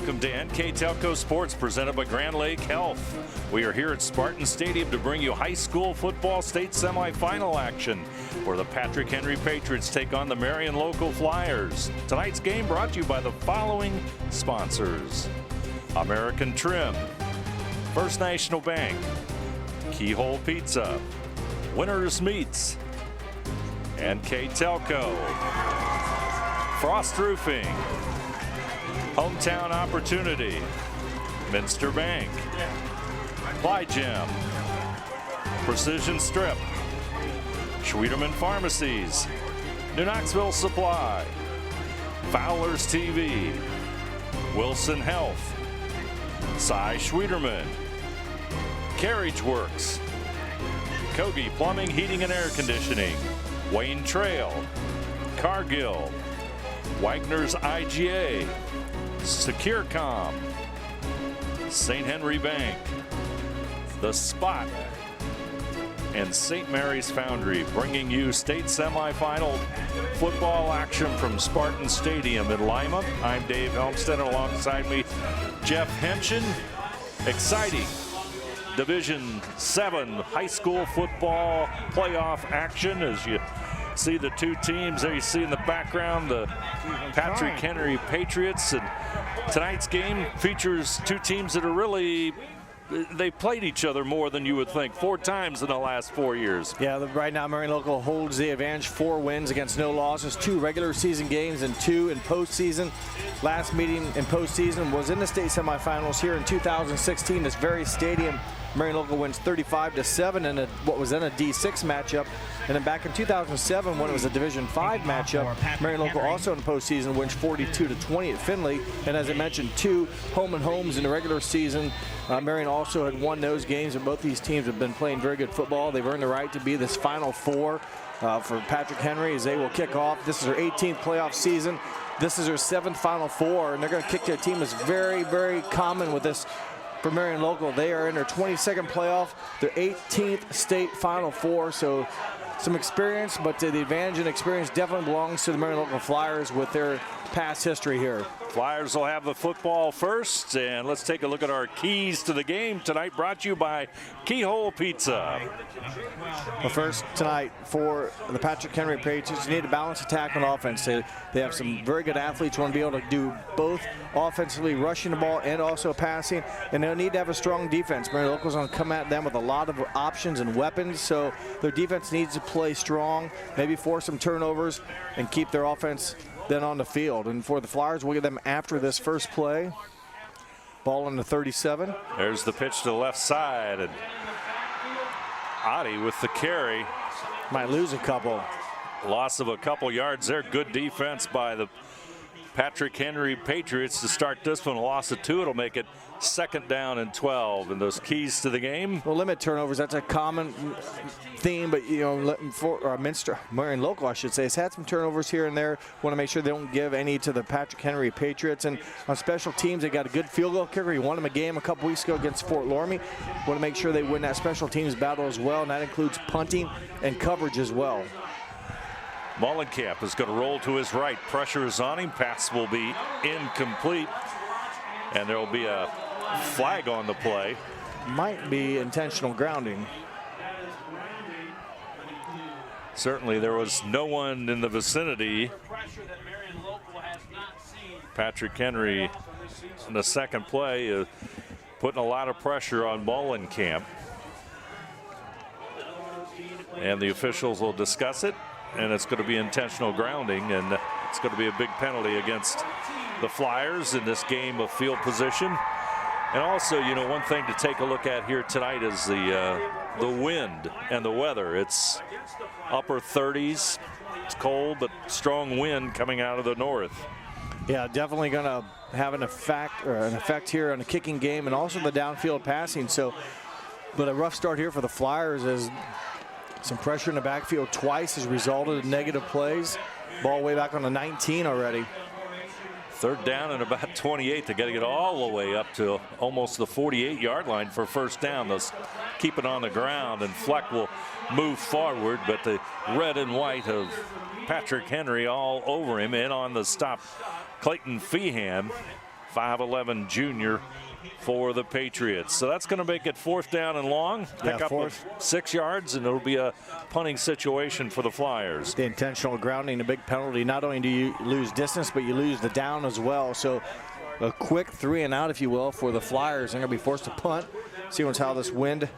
Welcome to NKTelco Sports, presented by Grand Lake Health. We are here at Spartan Stadium to bring you high school football state semifinal action, where the Patrick Henry Patriots take on the Marion Local Flyers. Tonight's game brought to you by the following sponsors: American Trim, First National Bank, Keyhole Pizza, Winners Meats, NKTelco, Frost Roofing, Hometown Opportunity, Minster Bank, Ply Gym, Precision Strip, Schwederman Pharmacies, New Knoxville Supply, Fowler's TV, Wilson Health, Cy Schwederman, Carriage Works, Kogi Plumbing, Heating and Air Conditioning, Wayne Trail, Cargill, Wagner's IGA, SecureCom, St. Henry Bank, The Spot, and St. Mary's Foundry, bringing you state semifinal football action from Spartan Stadium in Lima. I'm Dave Helmstead, alongside me, Jeff Henshin. Exciting Division 7 high school football playoff action as you see the two teams there you see in the background, the Patrick Henry Patriots. And tonight's game features two teams that are really, they played each other more than you would think, 4 times in the last 4 years. Yeah, right now Marion Local holds the advantage, 4 wins against no losses, 2 regular season games and 2 in postseason. Last meeting in postseason was in the state semifinals here in 2016, this very stadium. Marion Local wins 35-7 in what was then a D6 matchup. And then back in 2007, when it was a Division 5 matchup, Marion Local also in the postseason wins 42-20 at Findlay. And as I mentioned, 2 home and homes in the regular season. Marion also had won those games, and both these teams have been playing very good football. They've earned the right to be this Final Four for Patrick Henry as they will kick off. This is their 18th playoff season. This is their 7th Final Four, and they're going to kick their team. Is very, very common with this. For Marion Local, they are in their 22nd playoff, their 18th state Final Four, so some experience, but the advantage and experience definitely belongs to the Marion Local Flyers with their past history here. Flyers will have the football first, and let's take a look at our keys to the game tonight, brought to you by Keyhole Pizza. Well, first tonight for the Patrick Henry Patriots, you need a balanced attack on offense. They have some very good athletes, want to be able to do both offensively, rushing the ball and also passing, and they'll need to have a strong defense. Marion Local's going to come at them with a lot of options and weapons, so their defense needs to play strong, maybe force some turnovers, and keep their offense then on the field. And for the Flyers, we'll get them after this first play. Ball in the 37. There's the pitch to the left side, and Adi with the carry. Might lose a couple. Loss of a couple yards there. Good defense by the Patrick Henry Patriots to start this one. A loss of 2. It'll make it 2nd down and 12. And those keys to the game. Well, limit turnovers. That's a common theme, but you know, Marion Local, I should say, has had some turnovers here and there. Want to make sure they don't give any to the Patrick Henry Patriots. And on special teams, they got a good field goal kicker. He won them a game a couple weeks ago against Fort Loramie. Want to make sure they win that special teams battle as well, and that includes punting and coverage as well. Mullenkamp is going to roll to his right. Pressure is on him. Pass will be incomplete. And there will be a flag on the play. Might be intentional grounding. Certainly there was no one in the vicinity. Patrick Henry in the second play putting a lot of pressure on Mullenkamp. And the officials will discuss it. And it's going to be intentional grounding, and it's going to be a big penalty against the Flyers in this game of field position. And also, you know, one thing to take a look at here tonight is the wind and the weather. It's upper 30s. It's cold, but strong wind coming out of the north. Yeah, definitely going to have an effect here on the kicking game and also the downfield passing. So, but a rough start here for the Flyers as some pressure in the backfield twice has resulted in negative plays. Ball way back on the 19 already. 3rd down and about 28. They got to get all the way up to almost the 48-yard line for first down. They'll keep it on the ground, and Fleck will move forward, but the red and white of Patrick Henry all over him. In on the stop, Clayton Feehan. 5'11" junior for the Patriots. So that's going to make it 4th down and long. Pick up of 6 yards, and it'll be a punting situation for the Flyers. The intentional grounding, a big penalty. Not only do you lose distance, but you lose the down as well. So a quick 3 and out, if you will, for the Flyers. They're going to be forced to punt. See how this wind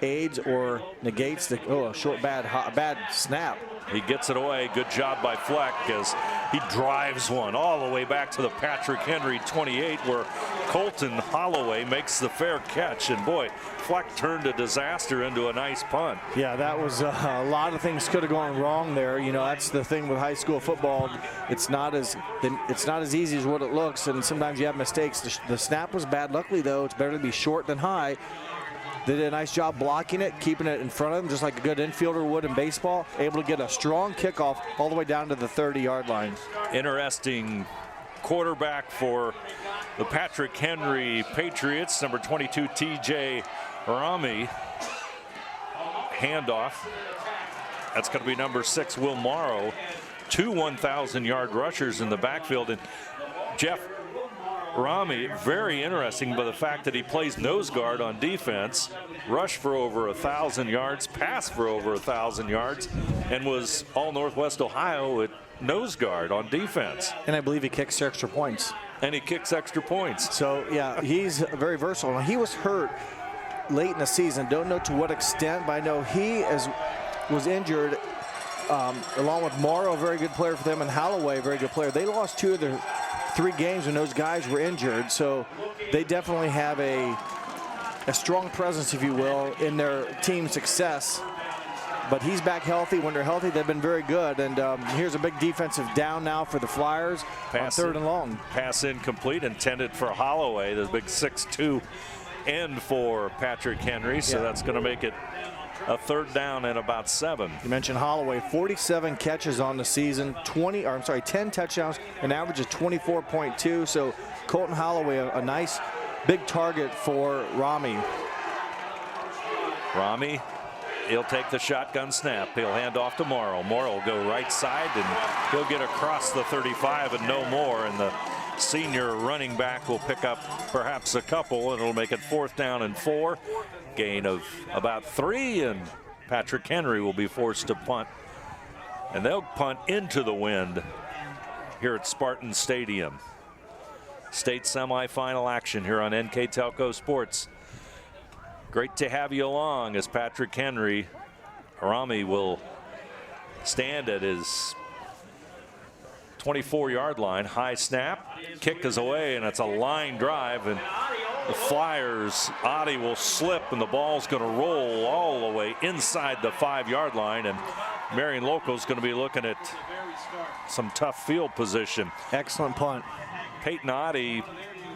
aids or negates the short bad snap. He gets it away. Good job by Fleck as he drives one all the way back to the Patrick Henry 28, where Colton Holloway makes the fair catch. And boy, Fleck turned a disaster into a nice punt. Yeah, that was a lot of things could have gone wrong there. That's the thing with high school football. It's not as easy as what it looks, and sometimes you have mistakes. The snap was bad. Luckily, though, it's better to be short than high. They did a nice job blocking it, keeping it in front of them, just like a good infielder would in baseball. Able to get a strong kickoff all the way down to the 30-yard line. Interesting quarterback for the Patrick Henry Patriots, number 22, T.J. Rami. Handoff. That's going to be number 6, Will Morrow. 2 1,000-yard rushers in the backfield. And Jeff, Rami, very interesting by the fact that he plays nose guard on defense, rushed for over 1,000 yards, passed for over 1,000 yards, and was all Northwest Ohio at nose guard on defense. And I believe he kicks extra points. And he kicks extra points. So, yeah, he's very versatile. He was hurt late in the season. Don't know to what extent, but I know he was injured along with Morrow, a very good player for them, and Holloway, a very good player. They lost 2 of their 3 games when those guys were injured, so they definitely have a strong presence, if you will, in their team success. But he's back healthy. When they're healthy, they've been very good. And here's a big defensive down now for the Flyers on 3rd and long. Pass incomplete, intended for Holloway, the big 6'2" end for Patrick Henry. So that's going to make it a 3rd down and about 7. You mentioned Holloway, 47 catches on the season, 10 touchdowns, an average of 24.2. So Colton Holloway, a nice big target for Rami. Rami, he'll take the shotgun snap. He'll hand off to Morrow. Morrow will go right side, and he'll get across the 35 and no more. And the senior running back will pick up perhaps a couple, and it'll make it 4th down and 4. Gain of about 3, and Patrick Henry will be forced to punt. And they'll punt into the wind here at Spartan Stadium. State semifinal action here on NKTelco Sports. Great to have you along as Patrick Henry. Rami will stand at his 24-yard line. High snap. Kick is away, and it's a line drive. And the Flyers, Adi will slip, and the ball's going to roll all the way inside the 5-yard line. And Marion Local is going to be looking at some tough field position. Excellent punt. Peyton Adi,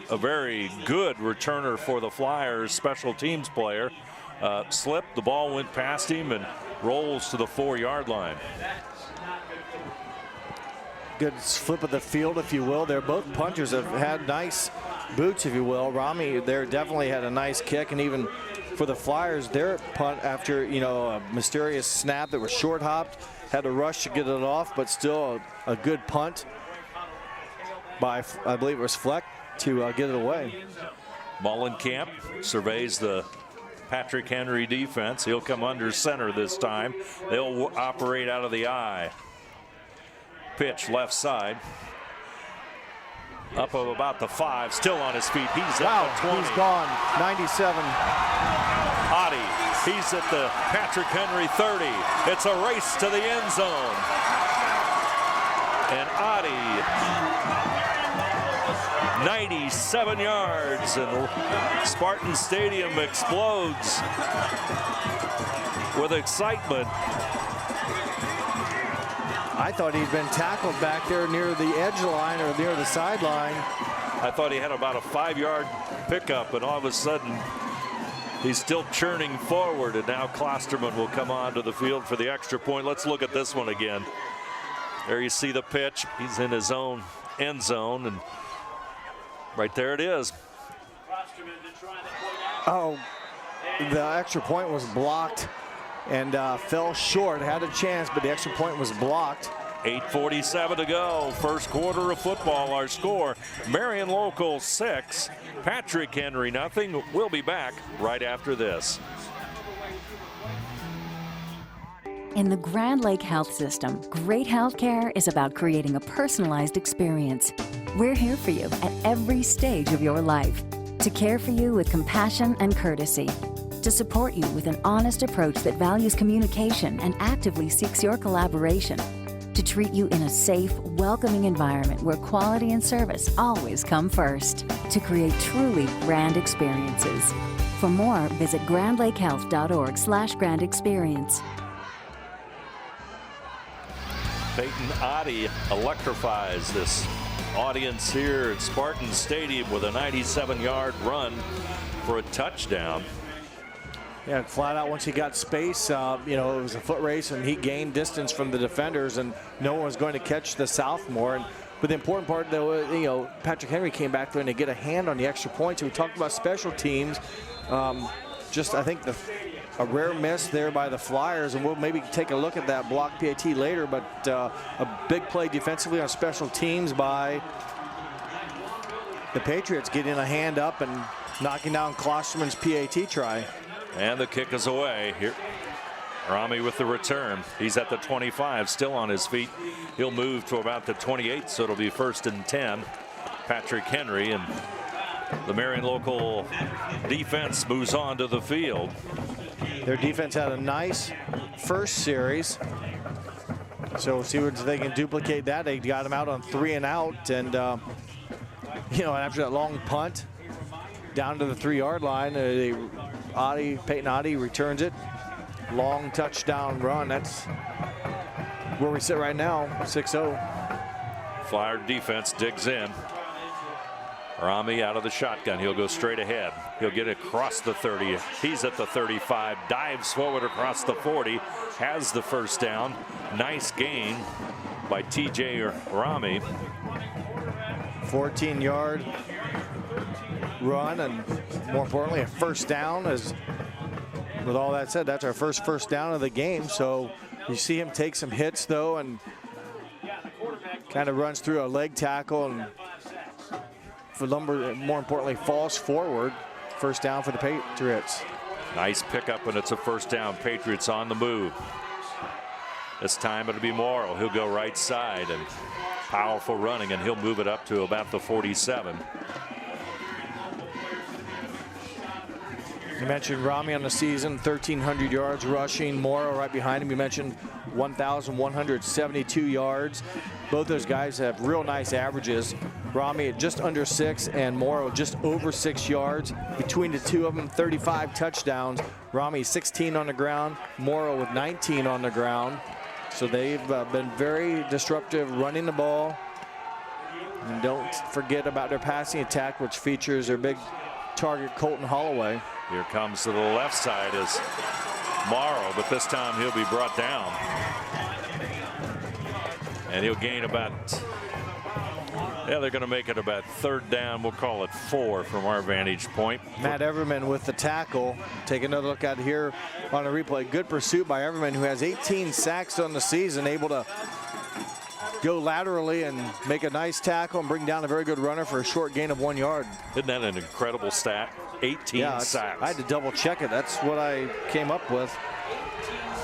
a very good returner for the Flyers, special teams player. Slipped, the ball went past him and rolls to the 4-yard line. Good flip of the field, if you will. They're both punters have had nice boots, if you will. Rami there definitely had a nice kick, and even for the Flyers, their punt after a mysterious snap that was short hopped, had to rush to get it off, but still a good punt by, I believe it was Fleck, to get it away. Mullenkamp surveys the Patrick Henry defense. He'll come under center this time. They'll operate out of the eye. Pitch left side. Up of about the 5, still on his feet. He's at the 20. He's gone. 97. Adi, he's at the Patrick Henry 30. It's a race to the end zone. And Adi, 97 yards, and Spartan Stadium explodes with excitement. I thought he'd been tackled back there near the edge line or near the sideline. I thought he had about a 5-yard pickup, and all of a sudden he's still churning forward, and now Klosterman will come onto the field for the extra point. Let's look at this one again. There you see the pitch. He's in his own end zone, and right there it is. Oh, the extra point was blocked and fell short. Had a chance, but the extra point was blocked. 8:47 to go. First quarter of football. Our score, Marion Local 6, Patrick Henry nothing. We'll be back right after this. In the Grand Lake Health System, great healthcare is about creating a personalized experience. We're here for you at every stage of your life, to care for you with compassion and courtesy, to support you with an honest approach that values communication and actively seeks your collaboration, to treat you in a safe, welcoming environment where quality and service always come first, to create truly grand experiences. For more, visit grandlakehealth.org/grandexperience. Peyton Oddie electrifies this audience here at Spartan Stadium with a 97-yard run for a touchdown. Yeah, flat out once he got space, it was a foot race and he gained distance from the defenders and no one was going to catch the sophomore. But the important part, though, Patrick Henry came back there and to get a hand on the extra points. We talked about special teams. I think a rare miss there by the Flyers, and we'll maybe take a look at that block PAT later, but a big play defensively on special teams by the Patriots, getting a hand up and knocking down Klosterman's PAT try. And the kick is away. Here, Rami with the return. He's at the 25, still on his feet. He'll move to about the 28, so it'll be 1st and 10. Patrick Henry, and the Marion Local defense moves on to the field. Their defense had a nice first series, so we'll see if they can duplicate that. They got him out on 3 and out, and after that long punt down to the 3-yard line, Peyton Oddie returns it. Long touchdown run. That's where we sit right now, 6-0. Flyer defense digs in. Rami out of the shotgun. He'll go straight ahead. He'll get across the 30. He's at the 35. Dives forward across the 40. Has the first down. Nice gain by TJ Rami. 14-yard run, and more importantly, a first down. As with all that said, that's our first down of the game. So you see him take some hits, though, and kind of runs through a leg tackle, and more importantly, falls forward. First down for the Patriots. Nice pickup, and it's a first down. Patriots on the move. This time it'll be Morrow. He'll go right side, and powerful running, and he'll move it up to about the 47. You mentioned Rami on the season, 1,300 yards rushing. Morrow right behind him. You mentioned 1,172 yards. Both those guys have real nice averages. Rami at just under 6 and Morrow just over 6 yards. Between the two of them, 35 touchdowns. Rami 16 on the ground, Morrow with 19 on the ground. So they've been very disruptive running the ball. And don't forget about their passing attack, which features their big target, Colton Holloway. Here comes to the left side is Morrow, but this time he'll be brought down. And he'll gain about, they're going to make it about 3rd down. We'll call it 4 from our vantage point. Matt Everman with the tackle. Take another look at here on a replay. Good pursuit by Everman, who has 18 sacks on the season, able to go laterally and make a nice tackle and bring down a very good runner for a short gain of 1 yard. Isn't that an incredible stat? 18 sacks. I had to double check it. That's what I came up with.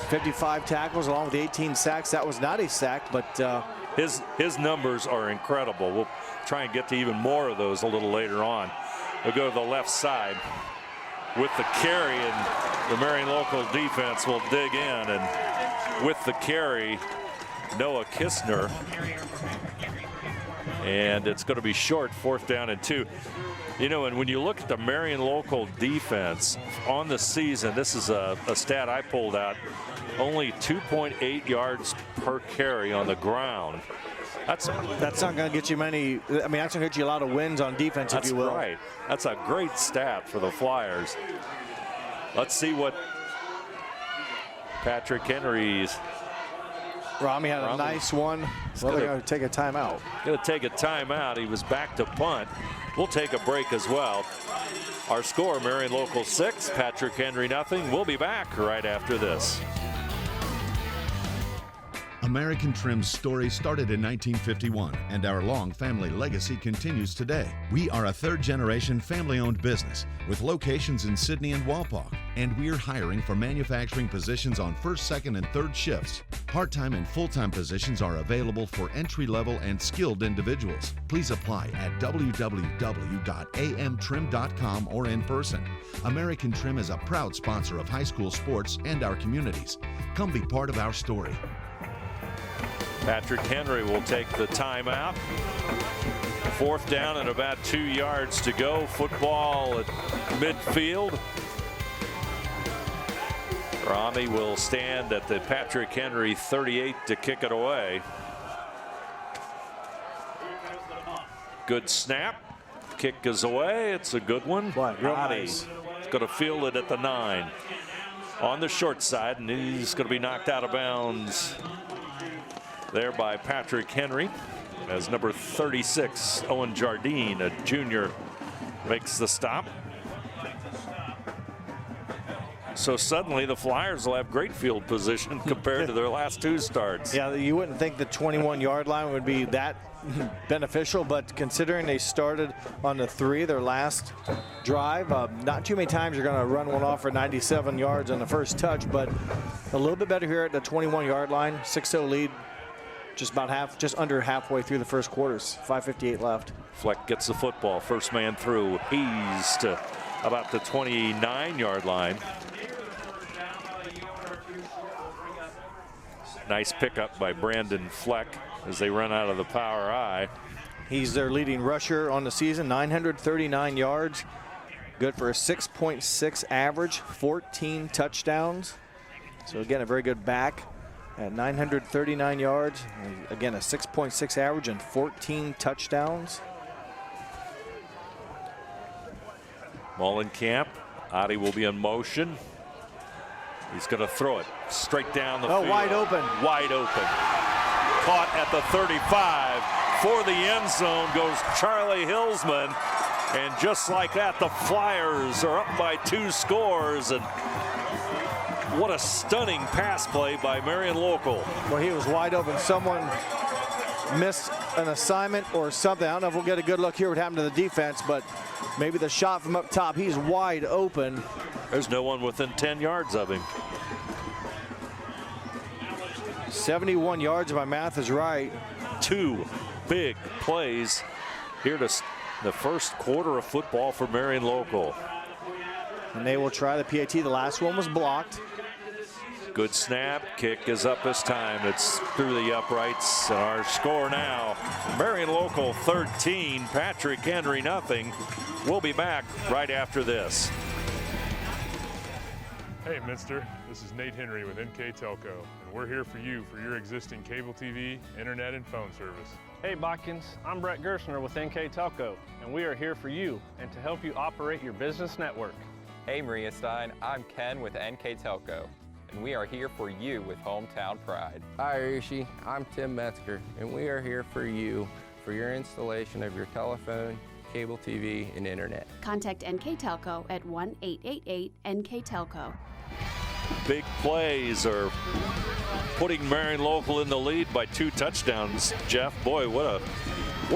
55 tackles along with 18 sacks. That was not a sack, but his numbers are incredible. We'll try and get to even more of those a little later on. We'll go to the left side with the carry, and the Marion Local defense will dig in, and with the carry, Noah Kistner, and it's going to be short, 4th down and 2. And when you look at the Marion Local defense on the season, this is a stat I pulled out, only 2.8 yards per carry on the ground. That's not going to get you many. I mean, that's going to get you a lot of wins on defense, if you will. That's right. That's a great stat for the Flyers. Let's see what Patrick Henry's. Rami had a nice one. Well, they're going to take a timeout. Going to take a timeout. He was back to punt. We'll take a break as well. Our score, Marion Local 6, Patrick Henry nothing. We'll be back right after this. American Trim's story started in 1951, and our long family legacy continues today. We are a third-generation family-owned business with locations in Sydney and Walpaug, and we're hiring for manufacturing positions on first, second, and third shifts. Part-time and full-time positions are available for entry-level and skilled individuals. Please apply at www.amtrim.com or in person. American Trim is a proud sponsor of high school sports and our communities. Come be part of our story. Patrick Henry will take the timeout. 4th down and about 2 yards to go. Football at midfield. Rami will stand at the Patrick Henry 38 to kick it away. Good snap. Kick is away. It's a good one. Nice. Going to field it at the 9. On the short side, and he's going to be knocked out of bounds there by Patrick Henry as number 36, Owen Jardine, a junior, makes the stop. So suddenly the Flyers will have great field position compared to their last 2 starts. Yeah, you wouldn't think the 21-yard line would be that beneficial, but considering they started on the 3, their last drive, not too many times you're going to run one off for 97 yards on the first touch, but a little bit better here at the 21-yard line. 6-0 lead, just under halfway through the first quarters. 5:58 left. Fleck gets the football, first man through. He's to about the 29-yard line. Nice pickup by Brandon Fleck as they run out of the power I. He's their leading rusher on the season, 939 yards. Good for a 6.6 average, 14 touchdowns. So again, a very good back at 939 yards. And again, a 6.6 average and 14 touchdowns. Mullenkamp, Adi will be in motion. He's going to throw it straight down the field. Wide open. Wide open. Caught at the 35. For the end zone goes Charlie Hillsman. And just like that, the Flyers are up by 2 scores. And what a stunning pass play by Marion Local. Well, he was wide open. Someone missed an assignment or something. I don't know if we'll get a good look here what happened to the defense, but maybe the shot from up top. He's wide open. There's no one within 10 yards of him. 71 yards, if my math is right. 2 big plays here to the first quarter of football for Marion Local. And they will try the PAT. The last one was blocked. Good snap. Kick is up this time. It's through the uprights. And our score now, Marion Local 13, Patrick Henry nothing. We'll be back right after this. Hey Minster, this is Nate Henry with NKTelco, and we're here for you for your existing cable TV, internet, and phone service. Hey Botkins, I'm Brett Gerstner with NKTelco, and we are here for you and to help you operate your business network. Hey Maria Stein, I'm Ken with NKTelco, and we are here for you with Hometown Pride. Hi Rishi, I'm Tim Metzger, and we are here for you for your installation of your telephone, cable TV, and internet. Contact NKTelco at 1-888-NKTelco. Big plays are putting Marion Local in the lead by 2 touchdowns. Jeff, boy, what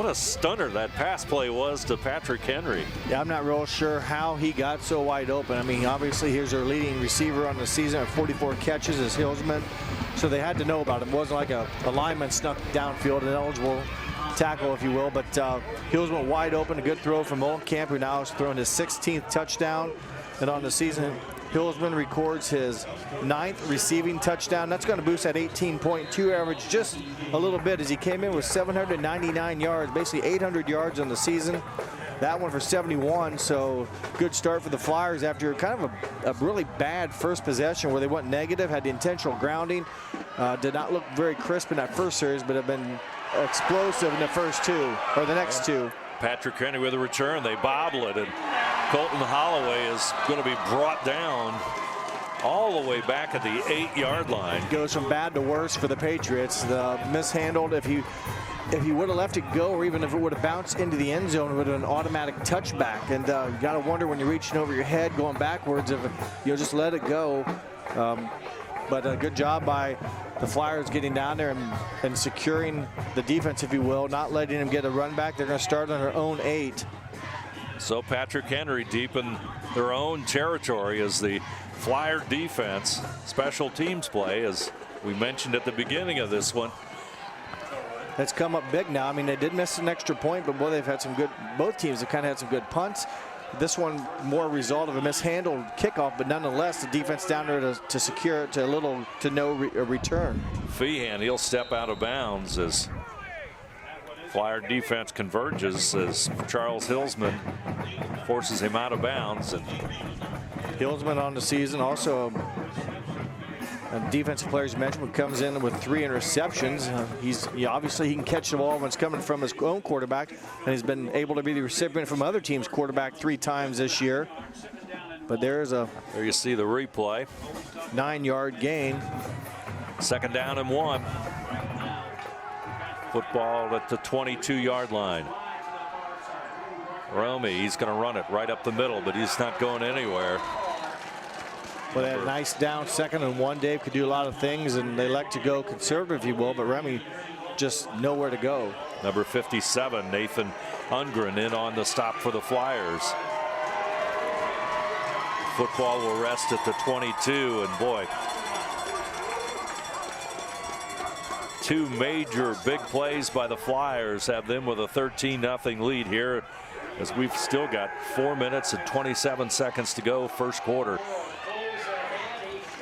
a stunner that pass play was to Patrick Henry. Yeah, I'm not real sure how he got so wide open. I mean, obviously here's their leading receiver on the season at 44 catches is Hillsman. So they had to know about him. It wasn't like a lineman snuck downfield, an eligible tackle, if you will. But Hillsman wide open, a good throw from Mullenkamp, who now has thrown his 16th touchdown. And on the season, Hillsman records his 9th receiving touchdown. That's going to boost that 18.2 average just a little bit as he came in with 799 yards, basically 800 yards on the season. That one for 71, so good start for the Flyers after kind of a really bad first possession where they went negative, had the intentional grounding. Did not look very crisp in that first series, but have been explosive in the first 2, or the next 2. Patrick Henry with a return. They bobble it, and Colton Holloway is going to be brought down all the way back at the 8-yard line. Goes from bad to worse for the Patriots. The mishandled, if he would have left it go, or even if it would have bounced into the end zone, it would have been an automatic touchback. And you got to wonder when you're reaching over your head, going backwards, if you'll just let it go. But a good job by the Flyers getting down there and securing the defense, if you will, not letting them get a run back. They're going to start on their own 8. So Patrick Henry deep in their own territory as the Flyer defense, special teams play, as we mentioned at the beginning of this one. That's come up big now. I mean, they did miss an extra point, but boy, they've had some good, both teams have kind of had some good punts. This one more a result of a mishandled kickoff, but nonetheless, the defense down there to secure it to little to no return. Feehan, he'll step out of bounds as Flyer defense converges as Charles Hillsman forces him out of bounds. And Hillsman on the season, also a defensive players mentioned, comes in with 3 interceptions. Obviously he can catch the ball when it's coming from his own quarterback, and he's been able to be the recipient from other teams' quarterback 3 times this year. But there you see the replay. 9-yard gain. 2nd down and 1. Football at the 22-yard line. Romy, he's going to run it right up the middle, but he's not going anywhere. Well, they had a nice down 2nd and 1. Dave could do a lot of things, and they like to go conservative, if you will, but Remy just nowhere to go. Number 57, Nathan Ungren, in on the stop for the Flyers. Football will rest at the 22, and boy, 2 major big plays by the Flyers have them with a 13-0 lead here, as we've still got 4 minutes and 27 seconds to go, first quarter.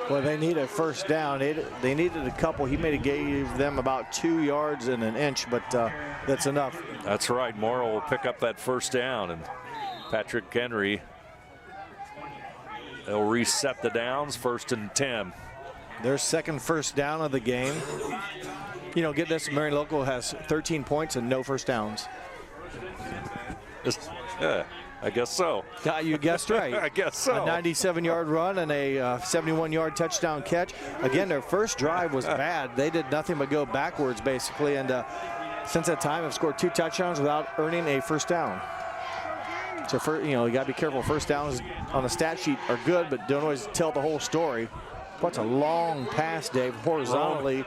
Well, they need a first down. They needed a couple. He may have gave them about 2 yards and an inch, but that's enough. That's right. Morrow will pick up that first down, and Patrick Henry, they'll reset the downs, 1st and 10. Their second first down of the game. You know, get this, Marion Local has 13 points and no first downs. I guess so. You guessed right. I guess so. A 97-yard run and a 71-yard touchdown catch. Again, their first drive was bad. They did nothing but go backwards, basically, and since that time have scored 2 touchdowns without earning a first down. So, you got to be careful. First downs on the stat sheet are good, but don't always tell the whole story. What's a long pass, Dave, horizontally.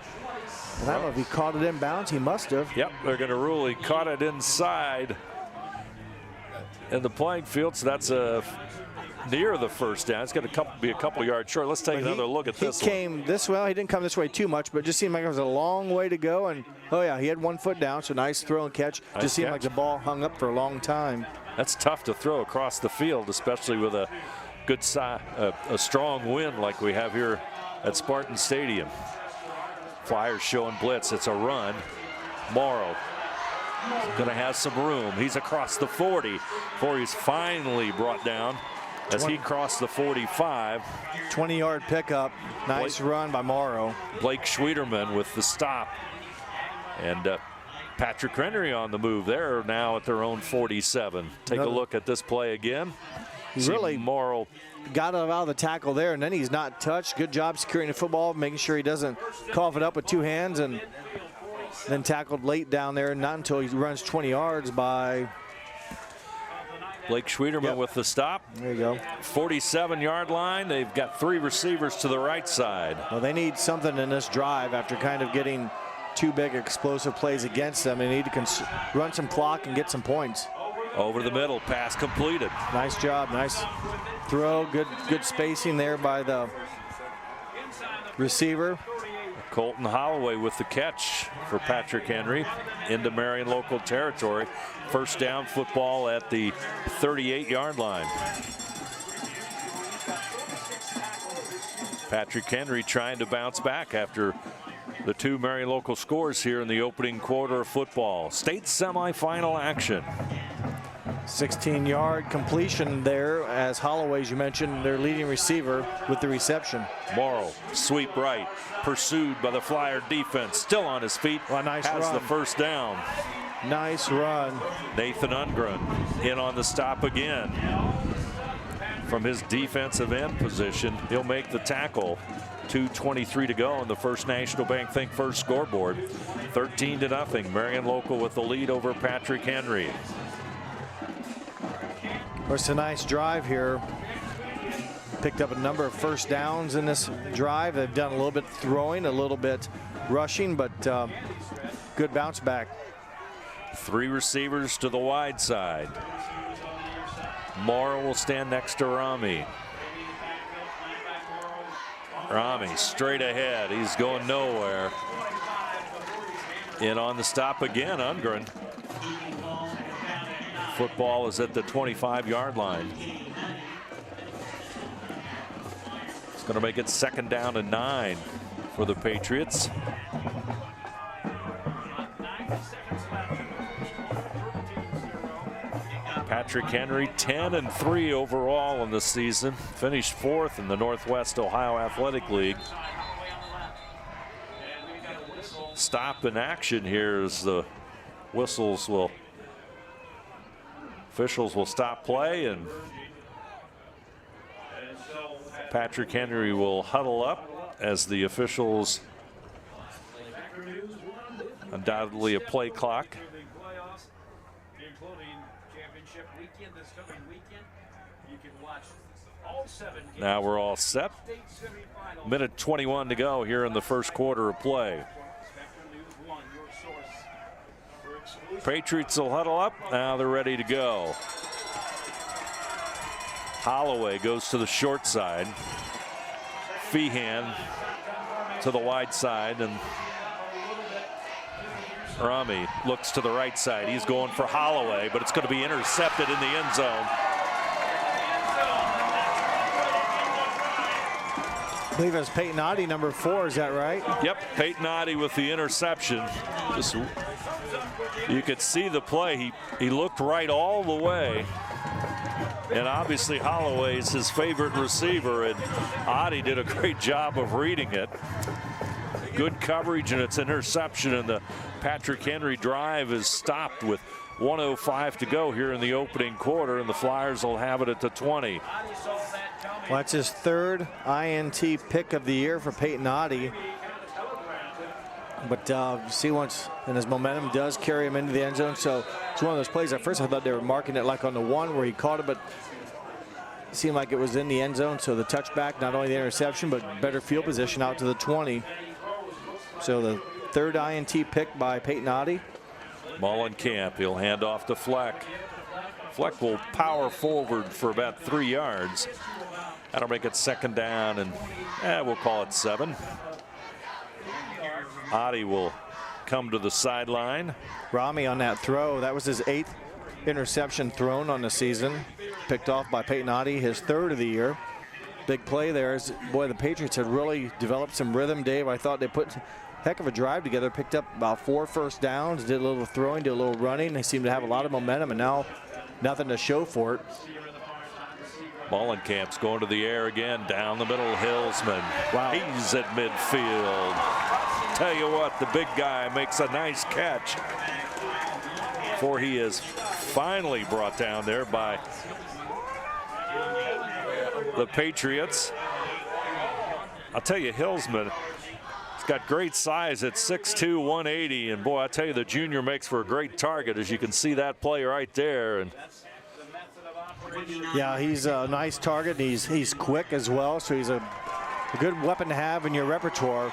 And I don't know if he caught it in bounds. He must have. Yep, they're going to rule he caught it inside in the playing field, so that's near the first down. It's going to be a couple yards short. Let's take another look at this. He came this way. He didn't come this way too much, but it just seemed like it was a long way to go. And oh yeah, he had 1 foot down, so nice throw and catch. Just seemed like the ball hung up for a long time. That's tough to throw across the field, especially with a good a strong wind like we have here at Spartan Stadium. Flyers showing blitz. It's a run. Morrow going to have some room. He's across the 40 before he's finally brought down as he crossed the 45. 20-yard pickup. Nice run by Morrow. Blake Schwederman with the stop. And Patrick Henry on the move there now at their own 47. Take a look at this play again. He really Morrow got out of the tackle there, and then he's not touched. Good job securing the football, making sure he doesn't cough it up with 2 hands, and then tackled late down there, not until he runs 20 yards by Blake Schwederman with the stop. There you go. 47-yard line. They've got 3 receivers to the right side. Well, they need something in this drive after kind of getting 2 big explosive plays against them. They need to run some clock and get some points. Over the middle, pass completed. Nice job, nice throw, good spacing there by the receiver. Colton Holloway with the catch for Patrick Henry into Marion Local territory. First down, football at the 38-yard line. Patrick Henry trying to bounce back after the 2 Marion Local scores here in the opening quarter of football. State semifinal action. 16-yard completion there as Holloway, as you mentioned, their leading receiver with the reception. Morrow, sweep right, pursued by the Flyer defense, still on his feet. Well, nice has run. The first down. Nice run. Nathan Ungren in on the stop again. From his defensive end position, he'll make the tackle. 2:23 to go on the First National Bank Think First scoreboard. 13-0. Marion Local with the lead over Patrick Henry. It's a nice drive here. picked up a number of first downs in this drive. They've done a little bit throwing, a little bit rushing, but good bounce back. 3 receivers to the wide side. Morrow will stand next to Rami. Rami straight ahead. He's going nowhere. In on the stop again, Undgren. Football is at the 25-yard line. It's going to make it 2nd down and 9 for the Patriots. Patrick Henry, 10-3 overall in the season. Finished 4th in the Northwest Ohio Athletic League. Stop in action here as the officials will stop play, and Patrick Henry will huddle up as the officials, undoubtedly a play clock. Now we're all set. Minute 21 to go here in the first quarter of play. Patriots will huddle up. Now they're ready to go. Holloway goes to the short side. Feehan to the wide side, and Rami looks to the right side. He's going for Holloway, but it's going to be intercepted in the end zone. I believe it's Peyton Oddie, number 4. Is that right? Yep, Peyton Oddie with the interception. You could see the play. He looked right all the way. And obviously Holloway is his favorite receiver, and Oddie did a great job of reading it. Good coverage, and it's interception, and the Patrick Henry drive is stopped with 1:05 to go here in the opening quarter, and the Flyers will have it at the 20. Well, that's his 3rd INT pick of the year for Peyton Oddie. But see, once, and his momentum does carry him into the end zone. So it's one of those plays. At first I thought they were marking it like on the 1 where he caught it, but it seemed like it was in the end zone. So the touchback, not only the interception, but better field position out to the 20. So the 3rd INT pick by Peyton Oddie. Mullenkamp, he'll hand off to Fleck. Fleck will power forward for about 3 yards. That'll make it 2nd down, and we'll call it 7. Oddie will come to the sideline. Rami on that throw. That was his 8th interception thrown on the season. Picked off by Peyton Oddie, his 3rd of the year. Big play there. Boy, the Patriots had really developed some rhythm, Dave. I thought they put a heck of a drive together. Picked up about 4 first downs, did a little throwing, did a little running. They seem to have a lot of momentum, and now nothing to show for it. Mullenkamp's going to the air again, down the middle. Hillsman. Wow. He's at midfield. Tell you what, the big guy makes a nice catch, for he is finally brought down there by the Patriots. I'll tell you, Hillsman, he's got great size at 6'2", 180, and boy, I tell you, the junior makes for a great target, as you can see that play right there. And yeah, he's a nice target. He's quick as well, so he's a good weapon to have in your repertoire.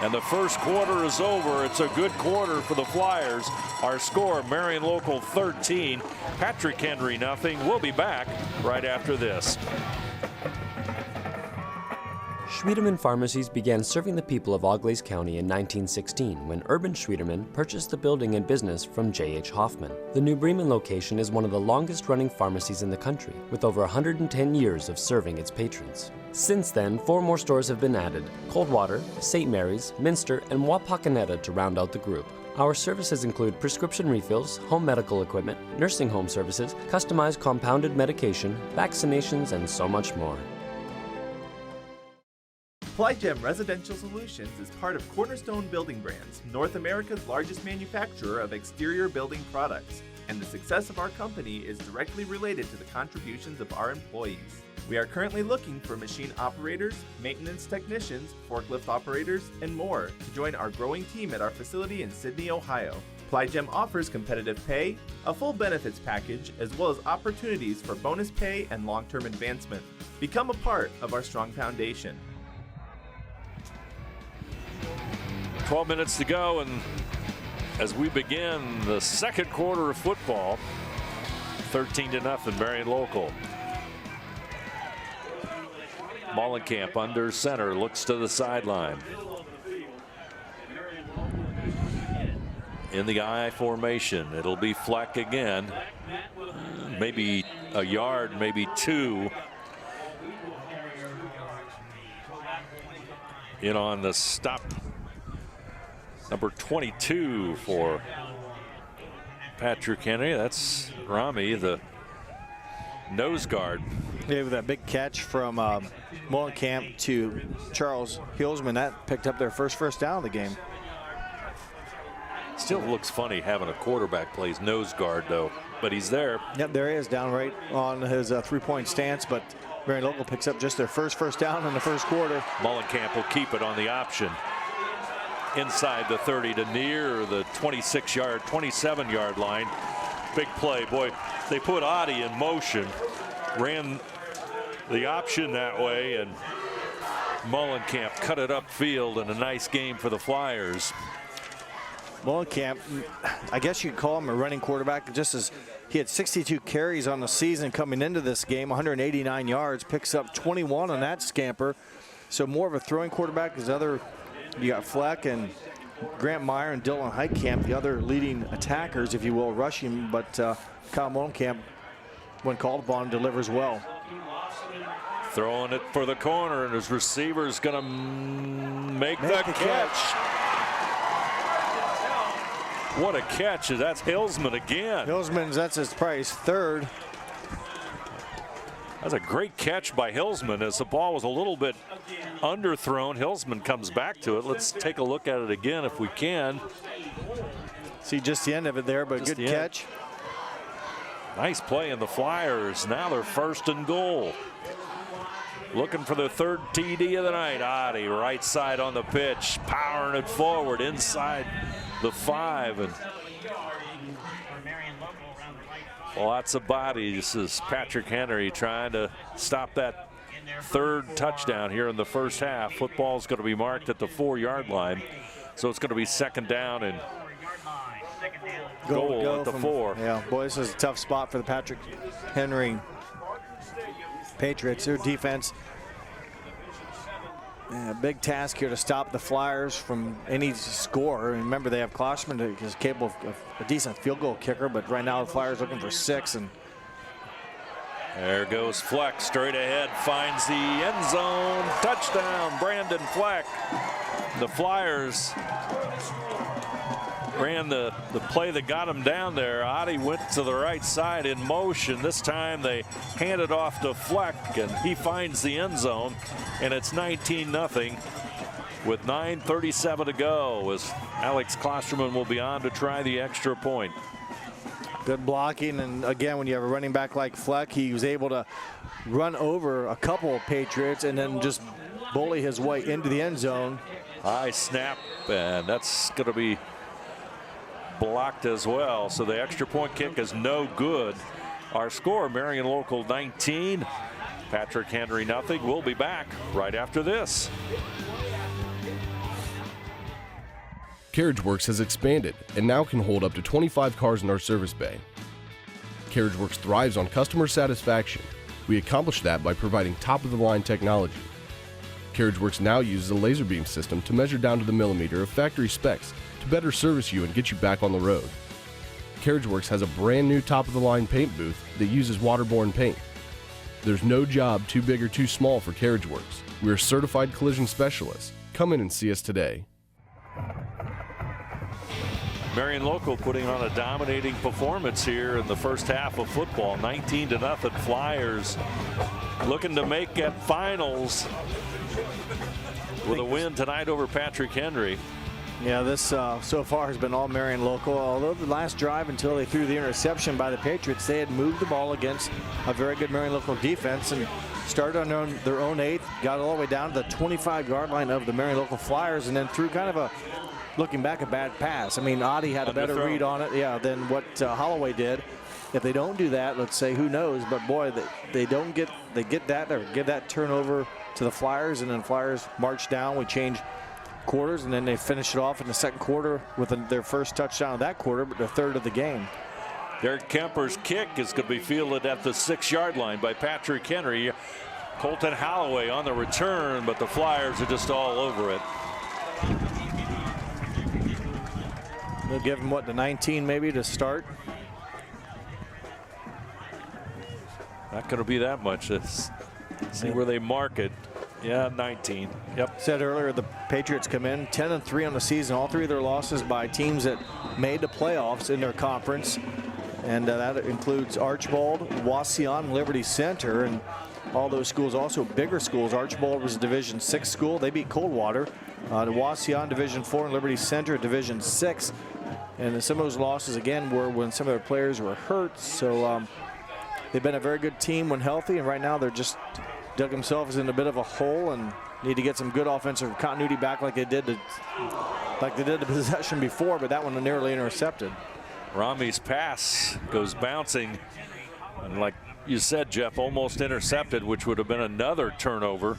And the first quarter is over. It's a good quarter for the Flyers. Our score, Marion Local 13, Patrick Henry nothing. We'll be back right after this. Schwiedemann Pharmacies began serving the people of Auglaize County in 1916 when Urban Schwiedemann purchased the building and business from J.H. Hoffman. The New Bremen location is one of the longest-running pharmacies in the country, with over 110 years of serving its patrons. Since then, 4 more stores have been added: Coldwater, St. Mary's, Minster, and Wapakoneta to round out the group. Our services include prescription refills, home medical equipment, nursing home services, customized compounded medication, vaccinations, and so much more. Plygem Residential Solutions is part of Cornerstone Building Brands, North America's largest manufacturer of exterior building products, and the success of our company is directly related to the contributions of our employees. We are currently looking for machine operators, maintenance technicians, forklift operators, and more to join our growing team at our facility in Sydney, Ohio. Plygem offers competitive pay, a full benefits package, as well as opportunities for bonus pay and long-term advancement. Become a part of our strong foundation. 12 minutes to go, and as we begin the second quarter of football, 13-0, Marion Local. Mollenkamp under center, looks to the sideline. In the I formation, it'll be Fleck again. Maybe a yard, maybe two. In on the stop, number 22 for Patrick Henry. That's Rami, the nose guard. Yeah, with that big catch from Mollenkamp to Charles Hilsman, that picked up their first down of the game. Still looks funny having a quarterback plays nose guard, though, but he's there. Yep, there he is, down right on his three-point stance, but Marion Local picks up just their first down in the first quarter. Mollenkamp will keep it on the option. Inside the 30 to near the 27-yard line. Big play. Boy, they put Adi in motion, ran the option that way, and Mollenkamp cut it upfield, and a nice game for the Flyers. Mollenkamp, I guess you could call him a running quarterback, just as he had 62 carries on the season coming into this game, 189 yards, picks up 21 on that scamper. So more of a throwing quarterback. You got Fleck and Grant Meyer and Dylan Heitkamp, the other leading attackers, if you will, rushing, but Kyle Mollenkamp, when called upon, delivers well. Throwing it for the corner, and his receiver's going to make the catch. What a catch. That's Hilsman again. That's probably his third. That's a great catch by Hilsman as the ball was a little bit underthrown. Hilsman comes back to it. Let's take a look at it again if we can. See just the end of it there, but good catch. Nice play in the Flyers. Now they're 1st and goal. Looking for their third TD of the night. Adi, right side on the pitch, powering it forward inside the 5, and lots of bodies as Patrick Henry trying to stop that third touchdown here in the first half. Football's going to be marked at the 4-yard line, so it's going to be 2nd down and goal at the 4. Yeah, boy, this is a tough spot for the Patrick Henry Patriots. Their defense, big task here to stop the Flyers from any score. And remember, they have Klossman, who's capable of a decent field goal kicker, but right now the Flyers looking for 6. And there goes Fleck straight ahead, finds the end zone, touchdown, Brandon Fleck. The Flyers ran the play that got him down there. Adi went to the right side in motion. This time they hand it off to Fleck, and he finds the end zone, and it's 19-0 with 9:37 to go as Alex Klosterman will be on to try the extra point. Good blocking, and again, when you have a running back like Fleck, he was able to run over a couple of Patriots and then just bully his way into the end zone. High snap, and that's going to be blocked as well, so the extra point kick is no good. Our score, Marion Local 19, Patrick Henry 0. We'll be back right after this. CarriageWorks has expanded and now can hold up to 25 cars in our service bay. CarriageWorks thrives on customer satisfaction. We accomplish that by providing top-of-the-line technology. CarriageWorks now uses a laser beam system to measure down to the millimeter of factory specs to better service you and get you back on the road. CarriageWorks has a brand new top-of-the-line paint booth that uses waterborne paint. There's no job too big or too small for CarriageWorks. We are certified collision specialists. Come in and see us today. Marion Local putting on a dominating performance here in the first half of football. 19-0 Flyers looking to make it finals with a win tonight over Patrick Henry. Yeah, this so far has been all Marion Local. Although the last drive, until they threw the interception by the Patriots, they had moved the ball against a very good Marion Local defense and started on their own 8th, got all the way down to the 25-yard line of the Marion Local Flyers, and then threw kind of a looking back, a bad pass. I mean, Adi had a better read on it, than what Holloway did. If they don't do that, let's say, who knows? But boy, they get that or give that turnover to the Flyers, and then Flyers march down. We change quarters, and then they finish it off in the second quarter with their first touchdown of that quarter, but the third of the game. Derek Kemper's kick is going to be fielded at the 6-yard line by Patrick Henry. Colton Holloway on the return, but the Flyers are just all over it. They'll give him, what, the 19 maybe to start? Not going to be that much. Let's see where they mark it. Yeah, 19. Yep. Said earlier, the Patriots come in 10-3 on the season. All 3 of their losses by teams that made the playoffs in their conference. And that includes Archbold, Wauseon, Liberty Center, and all those schools, also bigger schools. Archbold was a Division 6 school. They beat Coldwater. The Wauseon, Division 4, and Liberty Center, Division 6. And some of those losses, again, were when some of their players were hurt. So they've been a very good team when healthy, and right now they're just dug themselves in a bit of a hole and need to get some good offensive continuity back like they did the possession before, but that one nearly intercepted. Rami's pass goes bouncing, and like you said, Jeff, almost intercepted, which would have been another turnover.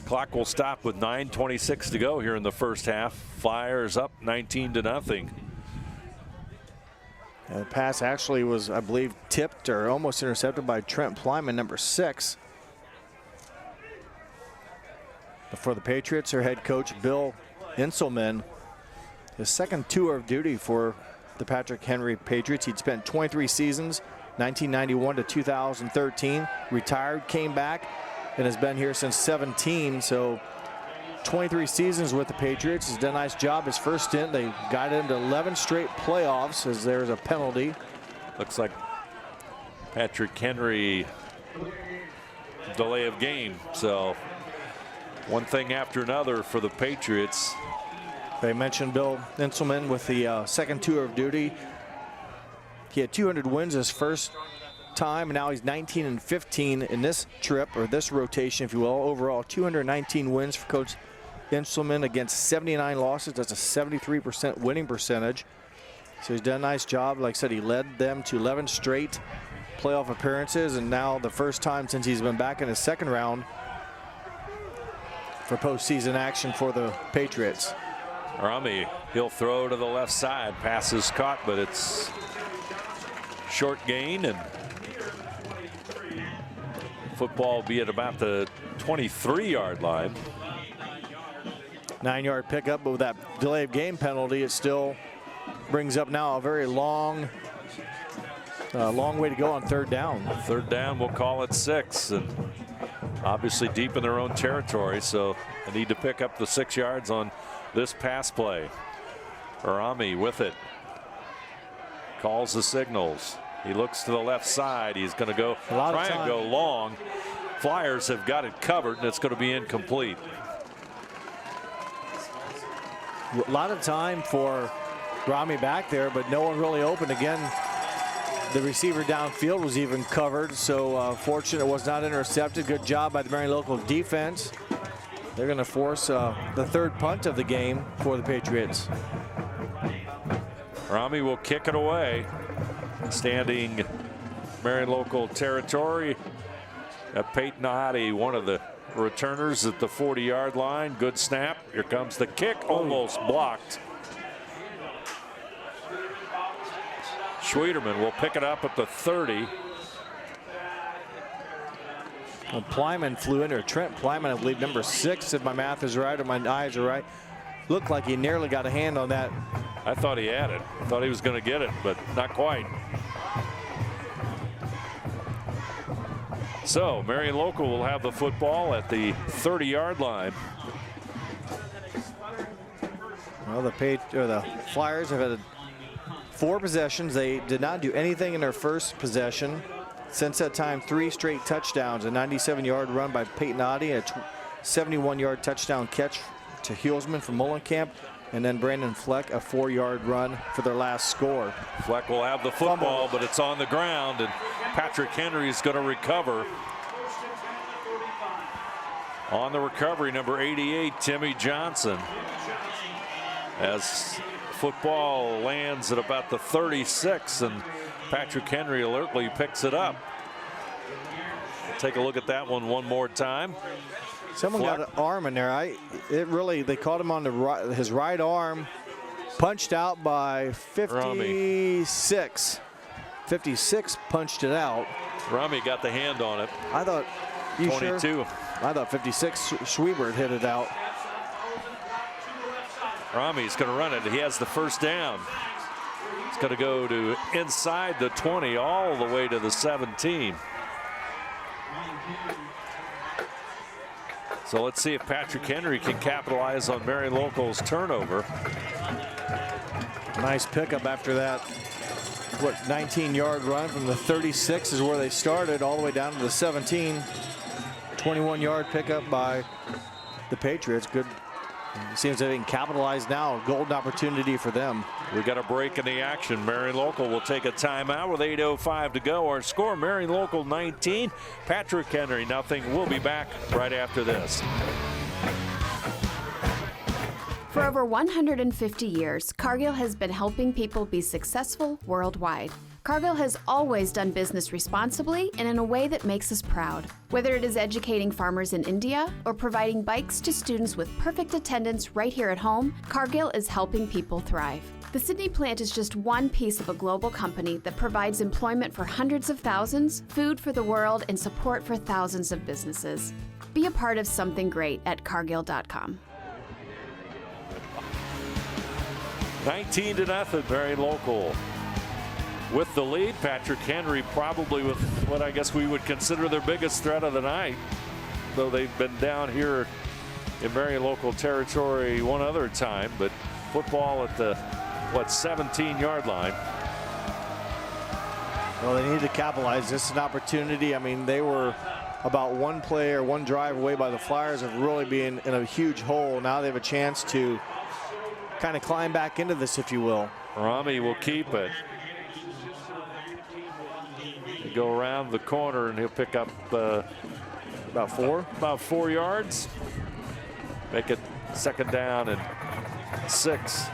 Clock will stop with 9:26 to go here in the first half. Flyers up 19-0. And the pass actually was, I believe, tipped or almost intercepted by Trent Plyman, number 6. But for the Patriots, their head coach, Bill Inselman, his second tour of duty for the Patrick Henry Patriots. He'd spent 23 seasons, 1991 to 2013, retired, came back, and has been here since 17. So 23 seasons with the Patriots. He's done a nice job. His first stint, they got him to 11 straight playoffs as there's a penalty. Looks like Patrick Henry delay of game. So one thing after another for the Patriots. They mentioned Bill Inselman with the second tour of duty. He had 200 wins his first time, and now he's 19-15 in this trip, or this rotation, if you will. Overall, 219 wins for Coach Inselman against 79 losses. That's a 73% winning percentage. So he's done a nice job. Like I said, he led them to 11 straight playoff appearances, and now the first time since he's been back in his second round for postseason action for the Patriots. Rami, he'll throw to the left side. Pass is caught, but it's short gain, and football will be at about the 23-yard line. 9-yard pickup, but with that delay of game penalty, it still brings up now a very long way to go on third down. Third down, we'll call it 6, and obviously deep in their own territory, so they need to pick up the 6 yards on this pass play. Rami with it. Calls the signals. He looks to the left side. He's going to go try and go long. Flyers have got it covered, and it's going to be incomplete. A lot of time for Rami back there, but no one really open. Again, the receiver downfield was even covered, so fortunate it was not intercepted. Good job by the Marion Local defense. They're going to force the third punt of the game for the Patriots. Rami will kick it away. Standing Marion Local territory. Peyton Adi, one of the returners at the 40-yard line. Good snap. Here comes the kick. Almost blocked. Schwederman will pick it up at the 30. Well, Plyman flew in there. Trent Plyman, I believe, number 6, if my math is right or my eyes are right. Looked like he nearly got a hand on that. I thought he had it. I thought he was going to get it, but not quite. So Marion Local will have the football at the 30-yard line. Well, the Flyers have had 4 possessions. They did not do anything in their first possession. Since that time, 3 straight touchdowns, a 97-yard run by Peyton Adi, a 71-yard touchdown catch to Hulsman from Mullenkamp, and then Brandon Fleck, a 4-yard run for their last score. Fleck will have the football, but it's on the ground, and Patrick Henry is going to recover. On the recovery, number 88, Timmy Johnson. as football lands at about the 36, and Patrick Henry alertly picks it up. Take a look at that one more time. Someone got an arm in there. They caught him on his right arm, punched out by 56. 56 punched it out. Rami got the hand on it. I thought, 22. Sure? I thought 56 Schwiebert hit it out. Rami's going to run it. He has the first down. It's going to go to inside the 20 all the way to the 17. So let's see if Patrick Henry can capitalize on Marion Local's turnover. Nice pickup after that. 19-yard run from the 36 is where they started, all the way down to the 17. 21-yard pickup by the Patriots. Good. It seems they can capitalize now. Golden opportunity for them. We got a break in the action. Marion Local will take a timeout with 8:05 to go. Our score, Marion Local 19, Patrick Henry nothing. We'll be back right after this. For over 150 years, Cargill has been helping people be successful worldwide. Cargill has always done business responsibly and in a way that makes us proud. Whether it is educating farmers in India or providing bikes to students with perfect attendance right here at home, Cargill is helping people thrive. The Sydney plant is just one piece of a global company that provides employment for hundreds of thousands, food for the world, and support for thousands of businesses. Be a part of something great at cargill.com. 19-0, Marion Local with the lead. Patrick Henry probably with what I guess we would consider their biggest threat of the night, though they've been down here in Marion Local territory one other time. But football at the 17-yard line. Well, they need to capitalize. This is an opportunity. I mean, they were about one play or one drive away by the Flyers of really being in a huge hole. Now they have a chance to kind of climb back into this, if you will. Rami will keep it. They go around the corner and he'll pick up about 4 yards. Make it second down and 6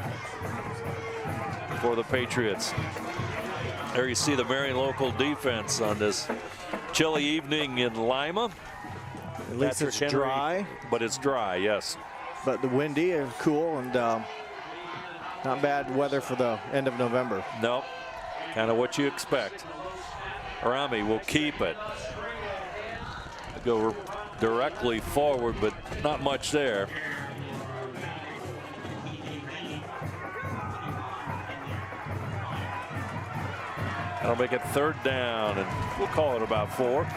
for the Patriots. There you see the Marion Local defense on this chilly evening in Lima. At least Patrick it's Henry, dry. But it's dry, yes. But the windy and cool, and not bad weather for the end of November. Nope, kind of what you expect. Rami will keep it. Go directly forward, but not much there. That'll make it third down, and we'll call it about 4.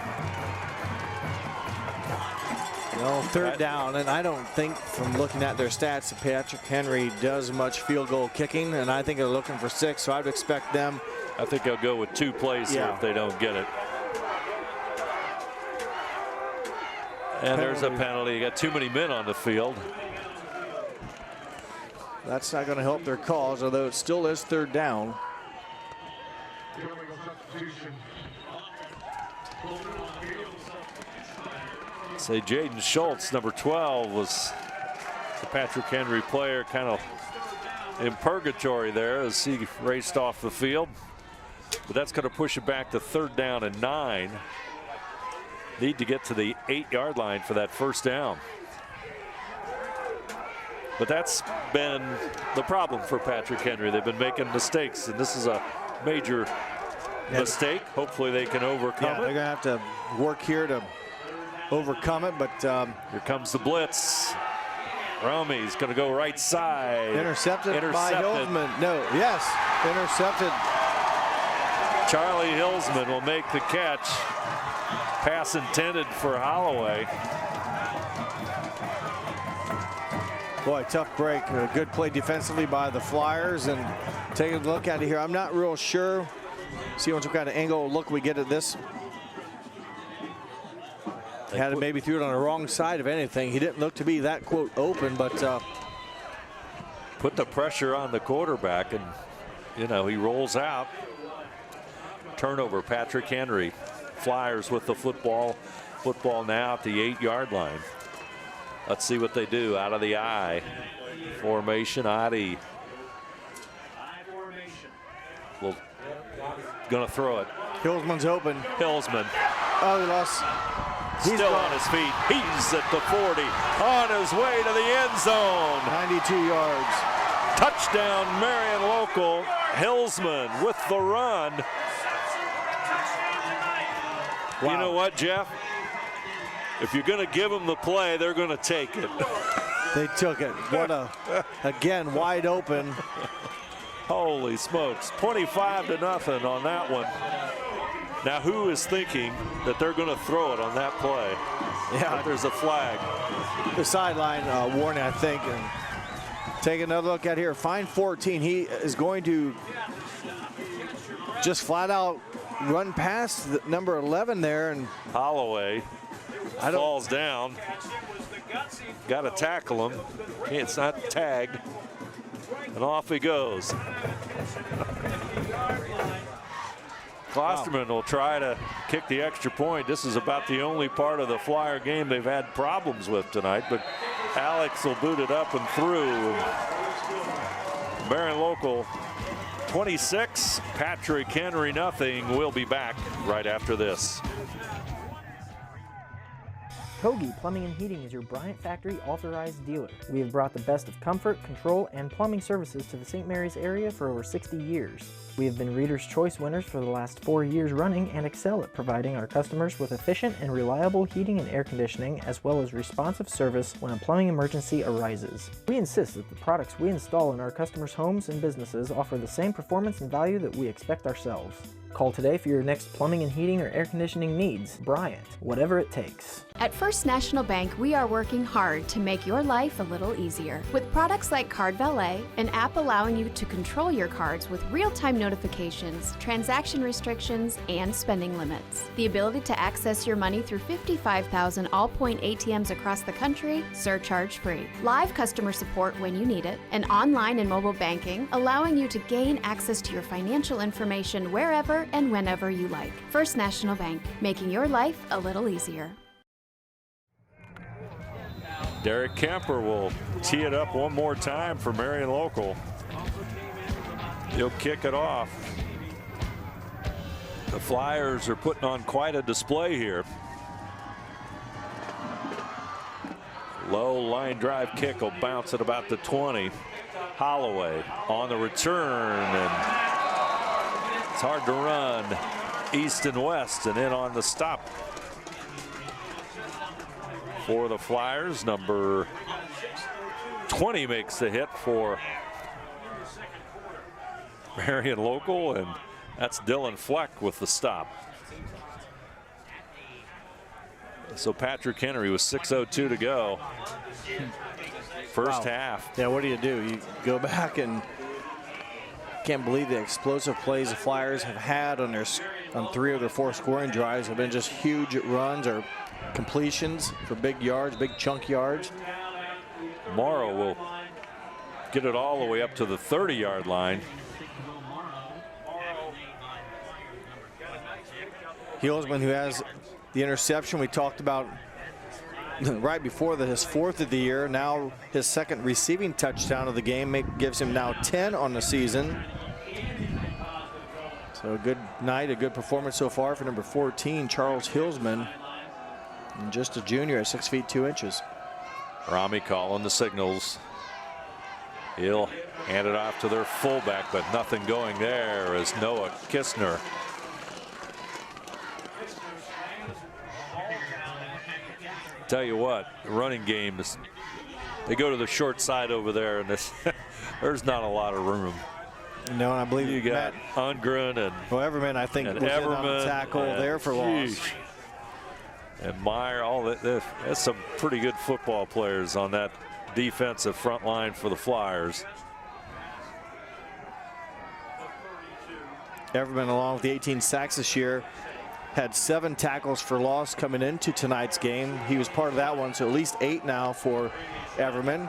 Well, third down, and I don't think from looking at their stats that Patrick Henry does much field goal kicking, and I think they're looking for 6, so I'd expect them. I think they'll go with 2 plays here if they don't get it. And there's a penalty. You got too many men on the field. That's not going to help their cause, although it still is third down. Say Jaden Schultz, number 12, was the Patrick Henry player, kind of in purgatory there as he raced off the field. But that's going to push it back to third down and 9. Need to get to the 8-yard line for that first down. But that's been the problem for Patrick Henry. They've been making mistakes, and this is a major mistake. Hopefully they can overcome it. They're going to have to work here to overcome it, but here comes the blitz. Romy's going to go right side. Intercepted by Hillsman. No, yes, intercepted. Charlie Hillsman will make the catch. Pass intended for Holloway. Boy, tough break. A good play defensively by the Flyers, and take a look at it here. I'm not real sure. See what kind of angle look we get at this. Had it maybe threw it on the wrong side of anything. He didn't look to be that, quote, open, but put the pressure on the quarterback, and, you know, he rolls out. Turnover, Patrick Henry. Flyers with the football. Football now at the 8-yard line. Let's see what they do out of the I. Formation, ID. Well, gonna throw it. Hillsman's open. Hillsman. Oh, he lost. He's still gone. on his feet. He's at the 40. On his way to the end zone. 92 yards. Touchdown, Marion Local. Hillsman with the run. Wow. You know what, Jeff? If you're going to give them the play, they're going to take it. They took it. What a, again, wide open. Holy smokes. 25-0 on that one. Now, who is thinking that they're going to throw it on that play? Yeah, but there's a flag. The sideline warning, I think. And take another look at here. Fine 14. He is going to just flat out run past the number 11 there. And Holloway falls down. Got to tackle him. It's not tagged. And off he goes. Klosterman will try to kick the extra point. This is about the only part of the Flyer game they've had problems with tonight, but Alex will boot it up and through. Marion Local 26, Patrick Henry nothing. We'll be back right after this. Kogi Plumbing and Heating is your Bryant Factory authorized dealer. We have brought the best of comfort, control, and plumbing services to the St. Mary's area for over 60 years. We have been Reader's Choice winners for the last 4 years running and excel at providing our customers with efficient and reliable heating and air conditioning, as well as responsive service when a plumbing emergency arises. We insist that the products we install in our customers' homes and businesses offer the same performance and value that we expect ourselves. Call today for your next plumbing and heating or air conditioning needs. Bryant, whatever it takes. At First National Bank, we are working hard to make your life a little easier. With products like Card Valet, an app allowing you to control your cards with real-time notifications, transaction restrictions, and spending limits. The ability to access your money through 55,000 all-point ATMs across the country, surcharge-free. Live customer support when you need it, and online and mobile banking, allowing you to gain access to your financial information wherever and whenever you like. First National Bank, making your life a little easier. Derek Kemper will tee it up one more time for Marion Local. He'll kick it off. The Flyers are putting on quite a display here. Low line drive kick will bounce at about the 20. Holloway on the return, and it's hard to run east and west, and in on the stop for the Flyers. Number 20 makes the hit for Marion Local, and that's Dylan Fleck with the stop. So Patrick Henry with 6:02 to go. First half. Yeah, what do? You go back and can't believe the explosive plays the Flyers have had on 3 of their 4 scoring drives have been just huge runs or completions for big yards, big chunk yards. Morrow will get it all the way up to the 30-yard line. Hillsman, who has the interception we talked about right before that, his 4th of the year, now his 2nd receiving touchdown of the game, gives him now 10 on the season. So a good night, a good performance so far for number 14, Charles Hillsman, and just a junior at 6 feet 2 inches. Rami calling the signals. He'll hand it off to their fullback, but nothing going there as Noah Kistner. Tell you what, the running game is, they go to the short side over there, and there's not a lot of room. No, I believe you got Ungren and Everman, I think, was Everman, in on the tackle there for loss. And Meyer, all that. That's some pretty good football players on that defensive front line for the Flyers. Everman, along with the 18 sacks this year, had 7 tackles for loss coming into tonight's game. He was part of that one, so at least 8 now for Everman.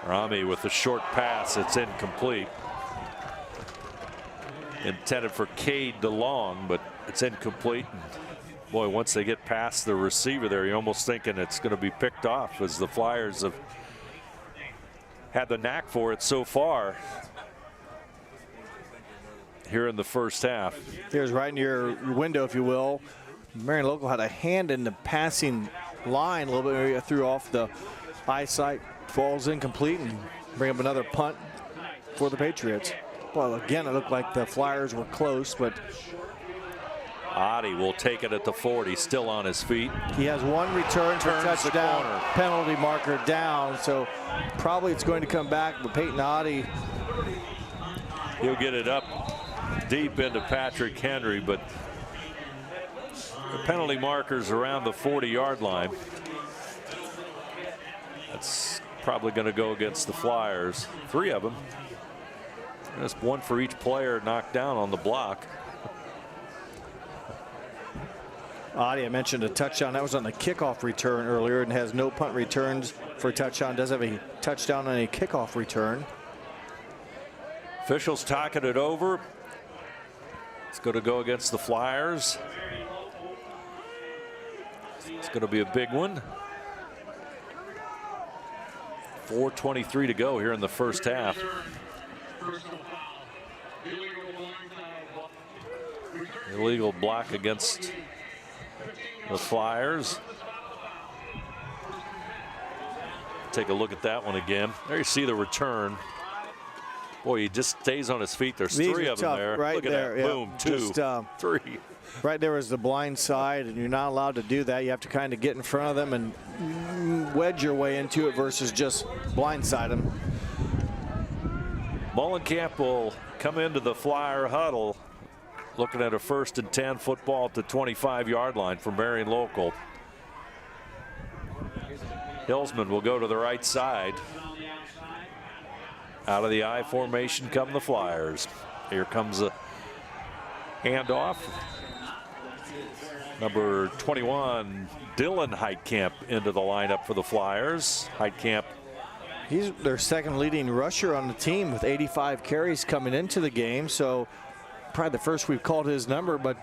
Rami with the short pass, it's incomplete. Intended for Cade DeLong, but it's incomplete. Boy, once they get past the receiver there, you're almost thinking it's going to be picked off, as the Flyers have had the knack for it so far here in the first half. Here's right in your window, if you will. Marion Local had a hand in the passing line a little bit, maybe threw off the eyesight, falls incomplete, and bring up another punt for the Patriots. Well, again, it looked like the Flyers were close, but Adi will take it at the 40, still on his feet. he has one return for Turns the touchdown, corner. penalty marker down, so probably it's going to come back, but Peyton Adi, He'll get it up deep into Patrick Henry, but the penalty markers around the 40-yard line. That's probably going to go against the Flyers. 3 of them. Just one for each player knocked down on the block. Adi, I mentioned a touchdown. That was on the kickoff return earlier and has no punt returns for a touchdown. Does have a touchdown on a kickoff return. Officials talking it over. It's going to go against the Flyers. It's going to be a big one. 4:23 to go here in the first half. Illegal block against the Flyers. Take a look at that one again. There you see the return. Boy, he just stays on his feet. There's These 3 are of them tough, there. right Look at there, that. yeah. Boom, 2, Just, 3. Right there is the blind side, and you're not allowed to do that. You have to kind of get in front of them and wedge your way into it versus just blindside them. Mullenkamp will come into the Flyer huddle looking at a 1st and 10 football at the 25-yard line for Marion Local. Hillsman will go to the right side. Out of the I formation come the Flyers. Here comes a handoff. Number 21, Dylan Heitkamp, into the lineup for the Flyers. Heitkamp, He's their second leading rusher on the team with 85 carries coming into the game. So probably the first we've called his number, but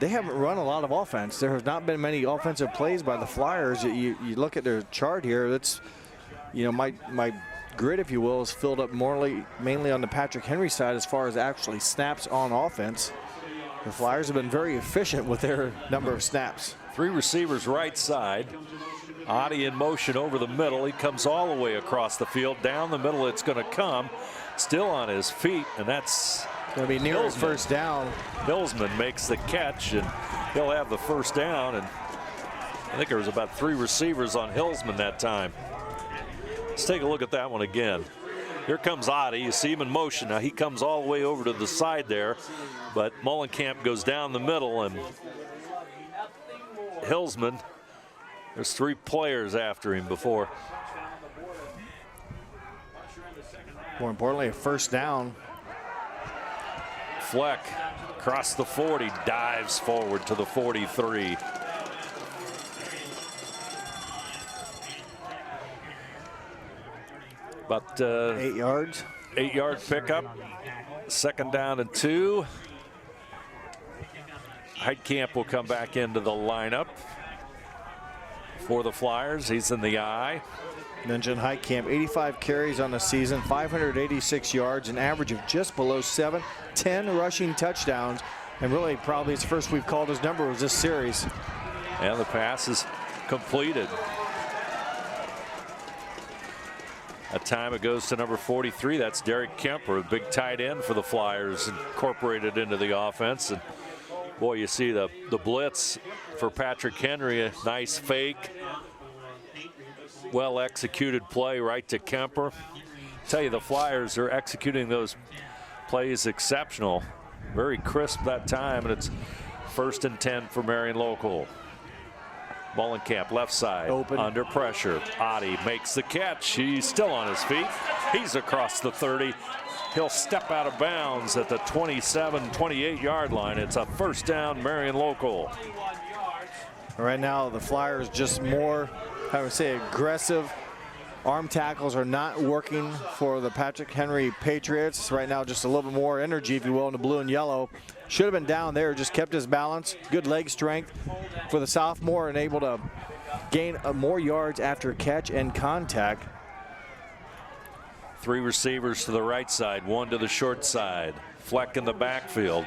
they haven't run a lot of offense. There have not been many offensive plays by the Flyers. You look at their chart here. That's, you know, my grid, if you will, is filled up mainly on the Patrick Henry side as far as actually snaps on offense. The Flyers have been very efficient with their number of snaps. 3 receivers right side. Adi in motion over the middle. He comes all the way across the field. Down the middle it's going to come. Still on his feet, and that's going to be near his first down. Hillsman makes the catch, and he'll have the first down. And I think there was about 3 receivers on Hillsman that time. Let's take a look at that one again. Here comes Adi. You see him in motion. Now he comes all the way over to the side there, but Mullenkamp goes down the middle, and Hillsman, there's 3 players after him before. More importantly, a first down. Fleck across the 40, dives forward to the 43. About 8 yards. 8-yard pickup. 2nd down and 2. Heitkamp will come back into the lineup for the Flyers. He's in the I. Mentioned Heitkamp, 85 carries on the season, 586 yards, an average of just below 7, 10 rushing touchdowns, and really probably his first we've called his number was this series. And the pass is completed. That time it goes to number 43. That's Derek Kemper, a big tight end for the Flyers, incorporated into the offense. And boy, you see the blitz for Patrick Henry, a nice fake. Well executed play right to Kemper. Tell you, the Flyers are executing those plays exceptional. Very crisp that time, and it's 1st and 10 for Marion Local. Mullenkamp left side, open, under pressure. Adi makes the catch. He's still on his feet. He's across the 30. He'll step out of bounds at the 27, 28-yard line. It's a first down, Marion Local. Right now, the Flyers just more, I would say, aggressive Arm tackles are not working for the Patrick Henry Patriots. Right now, just a little bit more energy, if you will, in the blue and yellow. Should have been down there, just kept his balance. Good leg strength for the sophomore and able to gain more yards after catch and contact. 3 receivers to the right side, 1 to the short side. Fleck in the backfield.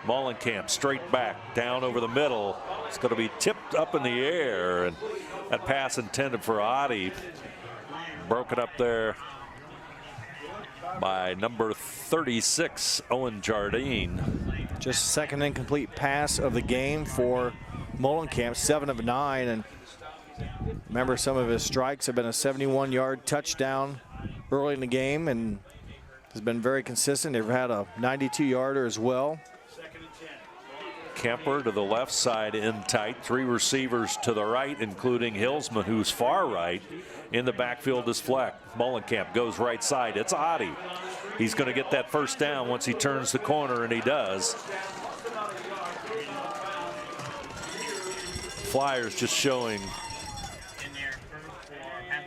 Mullenkamp straight back, down over the middle. It's going to be tipped up in the air, and that pass intended for Adi. Broken up there by number 36, Owen Jardine. Just second incomplete pass of the game for Mullenkamp, 7 of 9. And remember, some of his strikes have been a 71-yard touchdown early in the game, and has been very consistent. They've had a 92-yarder as well. Kemper to the left side in tight. 3 receivers to the right, including Hillsman, who's far right. In the backfield is Fleck. Mullenkamp goes right side. It's Adi. He's going to get that first down once he turns the corner, and he does. Flyers just showing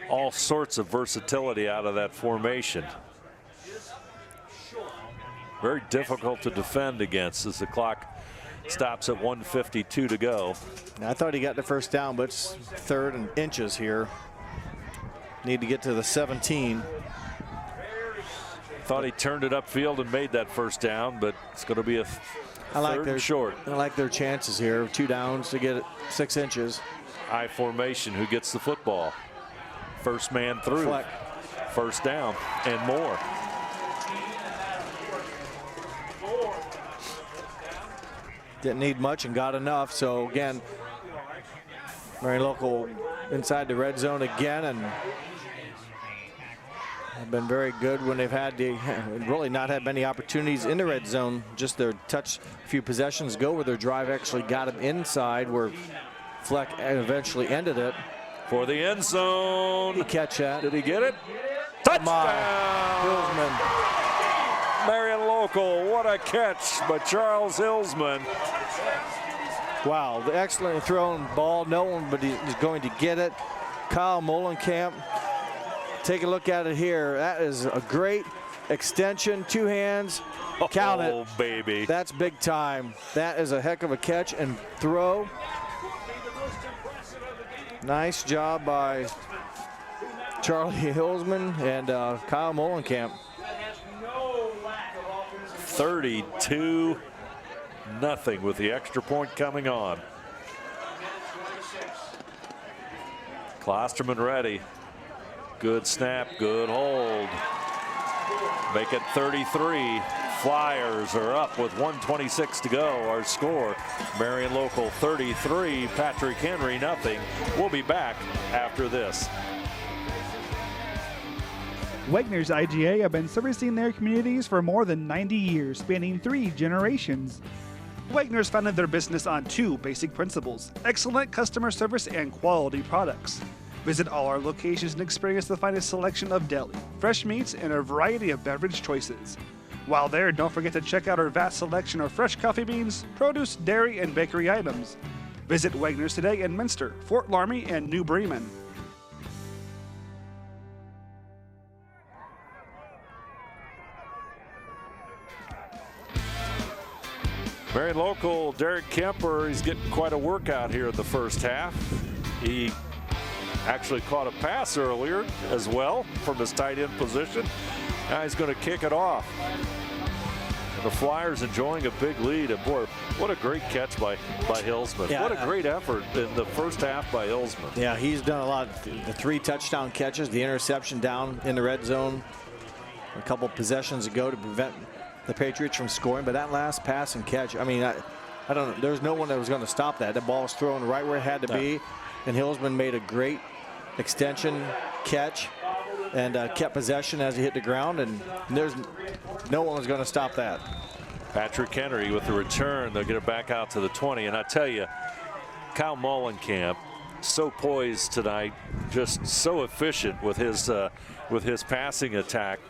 all sorts of versatility out of that formation. Very difficult to defend against as the clock stops at 1:52 to go. I thought he got the first down, but it's 3rd and inches here. Need to get to the 17. Thought he turned it upfield and made that first down, but it's going to be a third and short. I like their chances here. 2 downs to get it 6 inches. I formation. Who gets the football? First man through. Fleck. First down and more. Didn't need much and got enough. So again, Marion Local inside the red zone again, and have been very good when they've had really not had many opportunities in the red zone. Just their touch a few possessions ago where their drive actually got them inside, where Fleck eventually ended it. For the end zone. Did he catch that? Did he get it? Touchdown! Hillsman. Marion Local, what a catch by Charles Hillsman. Wow, the excellent thrown ball. No one but he's going to get it. Kyle Mullenkamp. Take a look at it here. That is a great extension. 2 hands. Count it. Oh, baby. That's big time. That is a heck of a catch and throw. Nice job by Charlie Hillsman and Kyle Mullenkamp. 32-0 with the extra point coming on. Klosterman ready. Good snap, good hold. Make it 33. Flyers are up with 1:26 to go. Our score, Marion Local 33, Patrick Henry nothing. We'll be back after this. Wegner's IGA have been servicing their communities for more than 90 years, spanning 3 generations. Wegner's founded their business on 2 basic principles: excellent customer service and quality products. Visit all our locations and experience the finest selection of deli, fresh meats, and a variety of beverage choices. While there, don't forget to check out our vast selection of fresh coffee beans, produce, dairy, and bakery items. Visit Wegner's today in Minster, Fort Laramie, and New Bremen. Marion Local, Derek Kemper, he's getting quite a workout here in the first half. He actually caught a pass earlier as well from his tight end position. Now he's going to kick it off. And the Flyers enjoying a big lead. And boy, what a great catch by Hillsman. Yeah, what a great effort in the first half by Hillsman. Yeah, he's done a lot. The 3 touchdown catches, the interception down in the red zone a couple possessions ago to prevent the Patriots from scoring, but that last pass and catch, I mean, I don't know, there's no one that was going to stop that. The ball was thrown right where it had to be, and Hillsman made a great extension catch and kept possession as he hit the ground, and there's no one was going to stop that. Patrick Henry with the return. They'll get it back out to the 20, and I tell you, Kyle Mullenkamp, so poised tonight, just so efficient with his passing attack.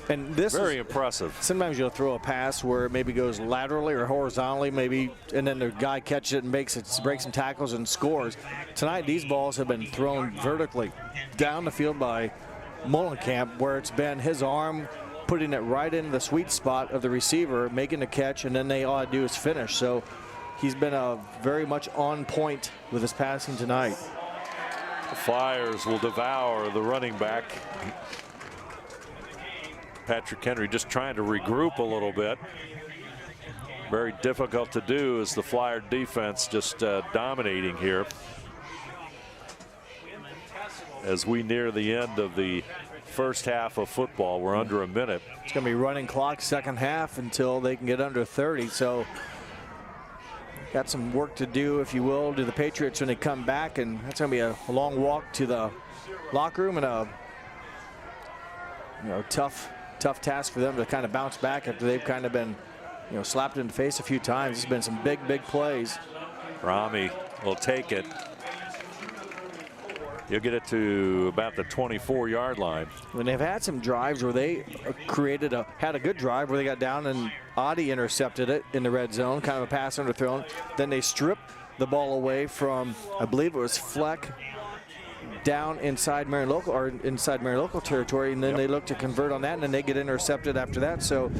And this very impressive. Sometimes you'll throw a pass where it maybe goes laterally or horizontally, maybe, and then the guy catches it and breaks some tackles and scores. Tonight, these balls have been thrown vertically down the field by Mullenkamp, where it's been his arm putting it right in the sweet spot of the receiver, making the catch, and then all I do is finish. So he's been very much on point with his passing tonight. The Flyers will devour the running back. Patrick Henry just trying to regroup a little bit. Very difficult to do as the Flyer defense just dominating here. As we near the end of the first half of football, we're under a minute. It's going to be running clock second half until they can get under 30. So got some work to do, if you will, to the Patriots when they come back, and that's going to be a long walk to the locker room and a tough task for them to kind of bounce back after they've kind of been slapped in the face a few times. There's been some big plays. Rami will take it. You'll get it to about the 24-yard line. When they've had some drives where they had a good drive where they got down and Adi intercepted it in the red zone, kind of a pass underthrown. Then they strip the ball away from, I believe it was Fleck, down inside Marion Local territory, and then they look to convert on that, and then they get intercepted after that. So,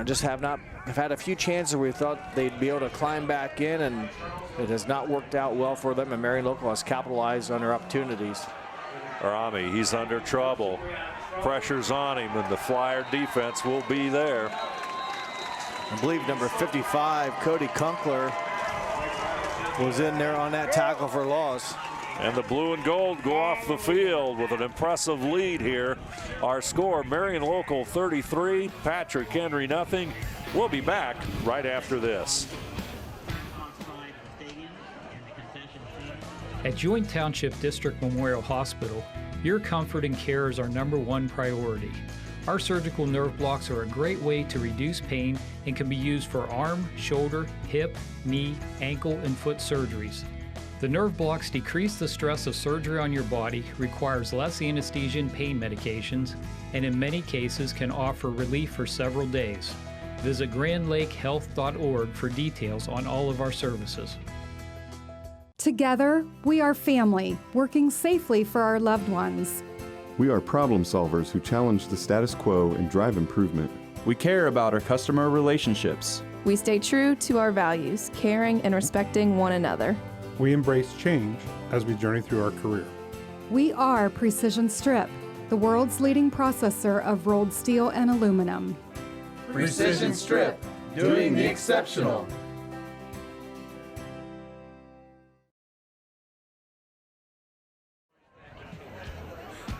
just have had a few chances where we thought they'd be able to climb back in, and it has not worked out well for them, and Marion Local has capitalized on their opportunities. Rami, he's under trouble. Pressure's on him, and the Flyer defense will be there. I believe number 55, Cody Kunkler, was in there on that tackle for loss. And the blue and gold go off the field with an impressive lead here. Our score, Marion Local 33, Patrick Henry nothing. We'll be back right after this. At Joint Township District Memorial Hospital, your comfort and care is our #1 priority. Our surgical nerve blocks are a great way to reduce pain and can be used for arm, shoulder, hip, knee, ankle, and foot surgeries. The nerve blocks decrease the stress of surgery on your body, requires less anesthesia and pain medications, and in many cases can offer relief for several days. Visit grandlakehealth.org for details on all of our services. Together, we are family, working safely for our loved ones. We are problem solvers who challenge the status quo and drive improvement. We care about our customer relationships. We stay true to our values, caring and respecting one another. We embrace change as we journey through our career. We are Precision Strip, the world's leading processor of rolled steel and aluminum. Precision Strip, doing the exceptional.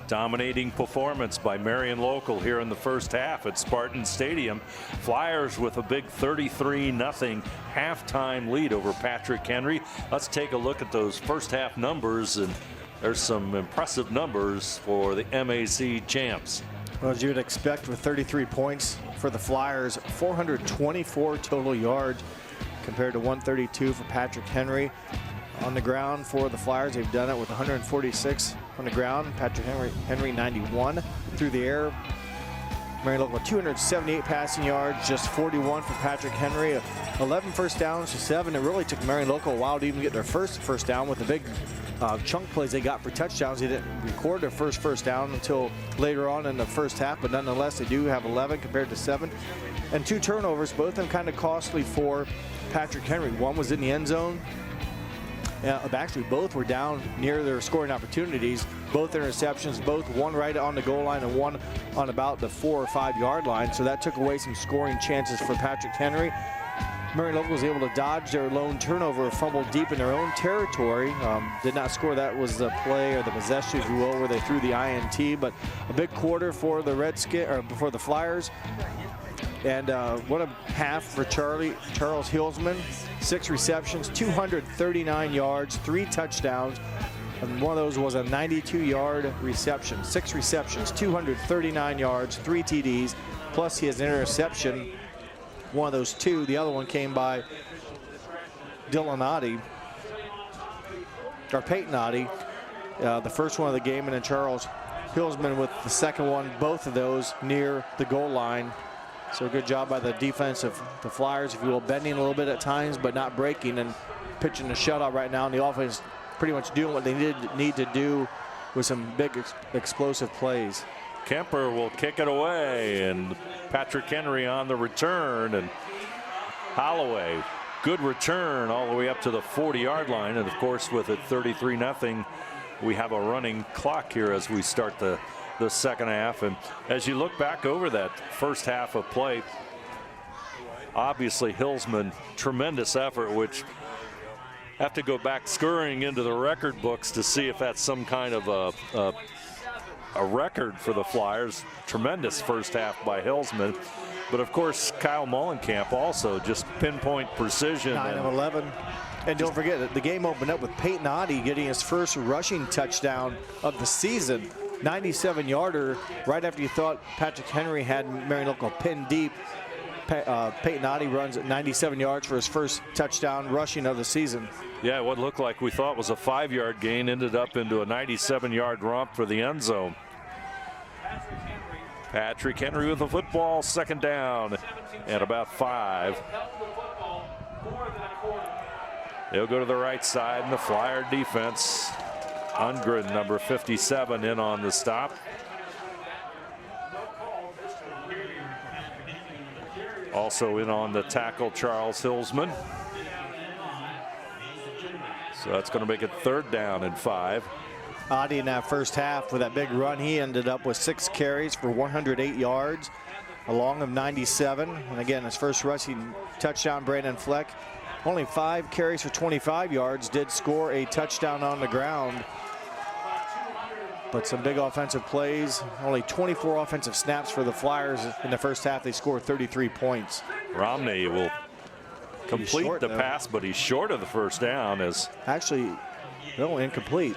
Dominating performance by Marion Local here in the first half at Spartan Stadium. Flyers with a big 33-0 halftime lead over Patrick Henry. Let's take a look at those first half numbers, and there's some impressive numbers for the MAC champs. Well, as you would expect with 33 points for the Flyers, 424 total yards compared to 132 for Patrick Henry. On the ground for the Flyers, they've done it with 146 on the ground. Patrick Henry 91 through the air. Marion Local 278 passing yards, just 41 for Patrick Henry. 11 first downs to 7. It really took Marion Local a while to even get their first down with the big chunk plays they got for touchdowns. They didn't record their first down until later on in the first half, but nonetheless they do have 11 compared to 7. And 2 turnovers, both of them kind of costly for Patrick Henry. One was in the end zone. Actually, both were down near their scoring opportunities. Both interceptions, one right on the goal line and one on about the 4 or 5 yard line. So that took away some scoring chances for Patrick Henry. Marion Local was able to dodge their lone turnover, fumbled deep in their own territory. Did not score. That was the play or the possession, if you will, where they threw the INT. But a big quarter for the for the Flyers. And what a half for Charles Hilsman. 6 receptions, 239 yards, 3 touchdowns. And one of those was a 92-yard reception. 6 receptions, 239 yards, 3 TDs. Plus he has an interception. One of those 2. The other one came by Peyton Adi. The first one of the game, and then Charles Hillsman with the second one, both of those near the goal line. So good job by the defense of the Flyers, if you will, bending a little bit at times, but not breaking and pitching a shutout right now. And the offense pretty much doing what they need to do with some big explosive plays. Kemper will kick it away, and Patrick Henry on the return, and Holloway, good return all the way up to the 40-yard line. And of course, with it 33-0, we have a running clock here as we start the second half. And as you look back over that first half of play, obviously Hillsman, tremendous effort, which have to go back scurrying into the record books to see if that's some kind of a record for the Flyers. Tremendous first half by Hillsman. But of course, Kyle Mullenkamp also just pinpoint precision. 9 of 11. And don't forget that the game opened up with Peyton Oddie getting his first rushing touchdown of the season. 97-yarder right after you thought Patrick Henry had Marion Local pinned deep. Peyton Oddie runs at 97 yards for his first touchdown rushing of the season. Yeah, what looked like we thought was a 5-yard gain ended up into a 97-yard romp for the end zone. Patrick Henry with the football, second down at about 5. They'll go to the right side, and the Flyer defense, Ungren, number 57, in on the stop. Also in on the tackle, Charles Hillsman. So that's going to make it third down and 5. Oddie in that first half with that big run, he ended up with 6 carries for 108 yards, a long of 97. And again, his first rushing touchdown, Brandon Fleck. Only 5 carries for 25 yards, did score a touchdown on the ground. But some big offensive plays. Only 24 offensive snaps for the Flyers in the first half. They scored 33 points. Romney will complete the pass, but he's short of the first down. As actually, no, incomplete.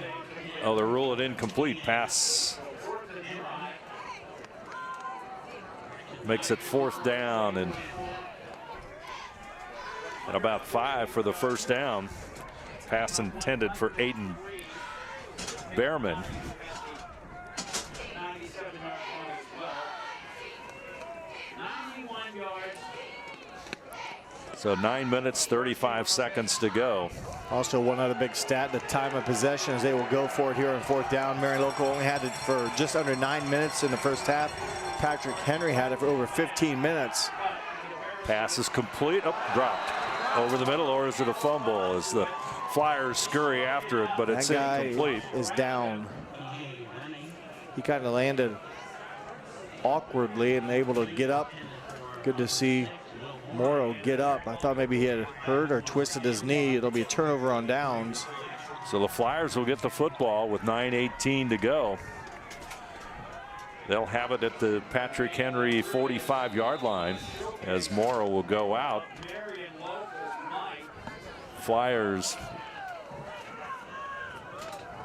Oh, they rule it incomplete. Pass makes it fourth down and about 5 for the first down. Pass intended for Aiden Behrman. So 9 minutes, 35 seconds to go. Also, one other big stat, the time of possession as they will go for it here on fourth down. Marion Local only had it for just under 9 minutes in the first half. Patrick Henry had it for over 15 minutes. Pass is complete. Oh, dropped over the middle, or is it a fumble as the Flyers scurry after it, but it's incomplete. Is down. He kind of landed awkwardly and able to get up. Good to see Morrow get up. I thought maybe he had hurt or twisted his knee. It'll be a turnover on downs. So the Flyers will get the football with 9:18 to go. They'll have it at the Patrick Henry 45-yard line as Morrow will go out. Flyers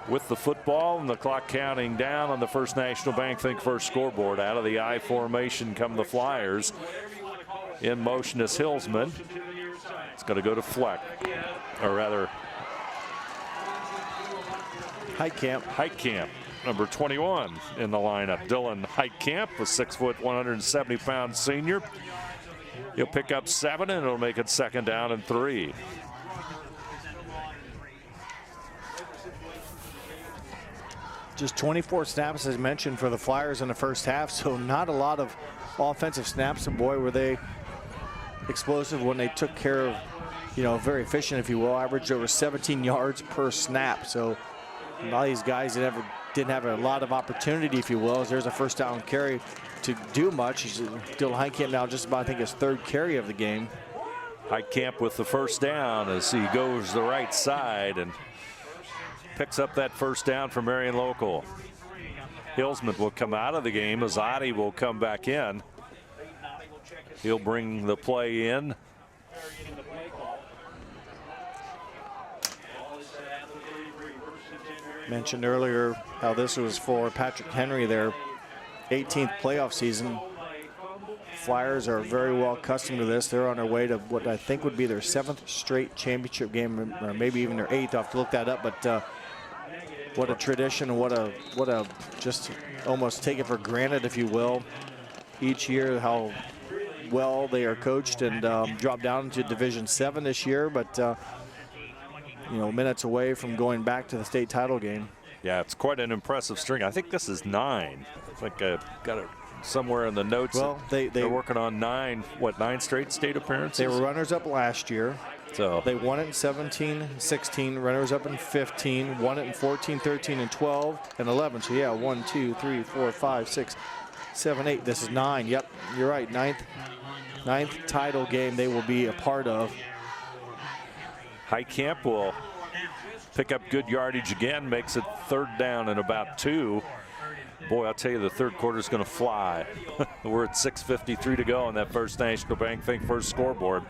with the football and the clock counting down on the First National Bank Think First scoreboard. Out of the I formation come the Flyers. In motion is Hillsman. It's going to go to Fleck, or rather Heitkamp, number 21 in the lineup. Dylan Heitkamp, a 6 foot, 170-pound senior. He'll pick up 7, and it'll make it second down and 3. Just 24 snaps, as mentioned, for the Flyers in the first half, so not a lot of offensive snaps. And boy, were they explosive when they took care of, very efficient, if you will. Averaged over 17 yards per snap. So a lot of these guys didn't have a lot of opportunity, if you will, as there's a first down carry to do much. Dylan Heitkamp now just about, I think, his 3rd carry of the game. Heitkamp with the first down as he goes the right side and picks up that first down for Marion Local. Hillsman will come out of the game as Oddie will come back in. He'll bring the play in. Mentioned earlier how this was for Patrick Henry, their 18th playoff season. Flyers are very well accustomed to this. They're on their way to what I think would be their 7th straight championship game, or maybe even their 8th. I'll have to look that up, but What a tradition, and what a just almost take it for granted, if you will, each year how well they are coached, and dropped down to Division 7 this year, but you know, minutes away from going back to the state title game. Yeah, it's quite an impressive string. I think this is 9. I think I've got it somewhere in the notes. Well, they're working on 9 straight state appearances? They were runners-up last year. So they won it in 17, 16, runners-up in 15, won it in 14, 13, and 12, and 11. So yeah, 1, 2, 3, 4, 5, 6, 7, 8. This is 9. Yep, you're right. Ninth title game they will be a part of. Heitkamp will pick up good yardage again, makes it 3rd down and about 2. Boy, I'll tell you, the third quarter is going to fly. We're at 6:53 to go on that First National Bank Think First scoreboard.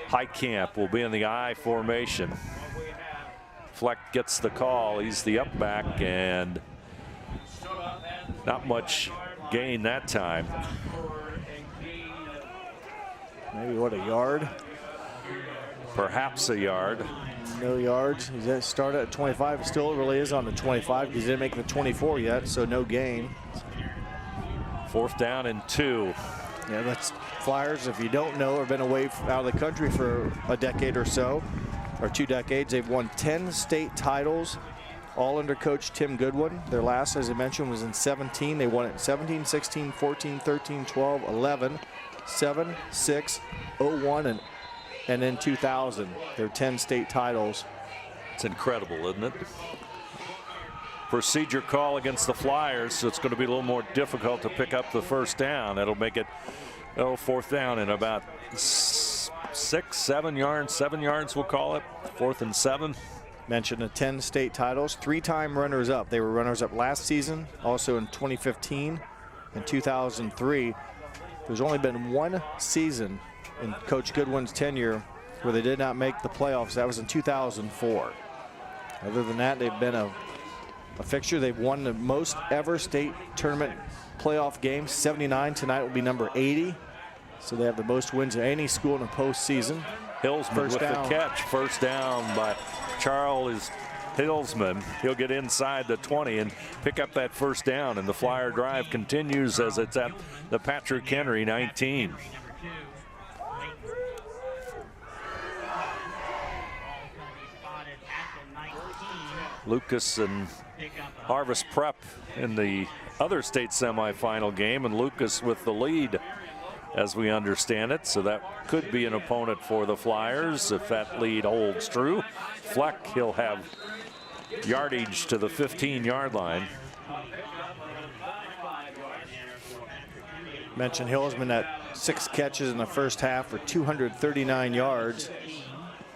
Heitkamp will be in the I formation. Fleck gets the call. He's the up back, and not much gain that time. Maybe what, a yard? Perhaps a yard. No yards. He started at 25. It still really is on the 25 because he didn't make the 24 yet, so no gain. 4th down and 2. Yeah, that's Flyers, if you don't know, have been away out of the country for a decade or so, or 2 decades. They've won 10 state titles, all under Coach Tim Goodwin. Their last, as I mentioned, was in 17. They won it in 17, 16, 14, 13, 12, 11, 7, 6, 01, and in 2000. They're 10 state titles. It's incredible, isn't it? Procedure call against the Flyers, so it's going to be a little more difficult to pick up the first down. That'll make it 4th down and about 6, 7 yards. 7 yards, we'll call it. 4th and 7. Mentioned the 10 state titles, 3-time runners-up. They were runners-up last season, also in 2015 and 2003. There's only been 1 season in Coach Goodwin's tenure where they did not make the playoffs. That was in 2004. Other than that, they've been a fixture. They've won the most ever state tournament playoff games, 79. Tonight will be number 80. So they have the most wins of any school in the postseason. Hillsman with the catch. First down by Charles Hillsman. He'll get inside the 20 and pick up that first down. And the Flyer drive continues as it's at the Patrick Henry 19. Lucas and Harvest Prep in the other state semifinal game, and Lucas with the lead as we understand it, so that could be an opponent for the Flyers if that lead holds true. Fleck, he'll have yardage to the 15-yard line. Mentioned Hillsman at 6 catches in the first half for 239 yards.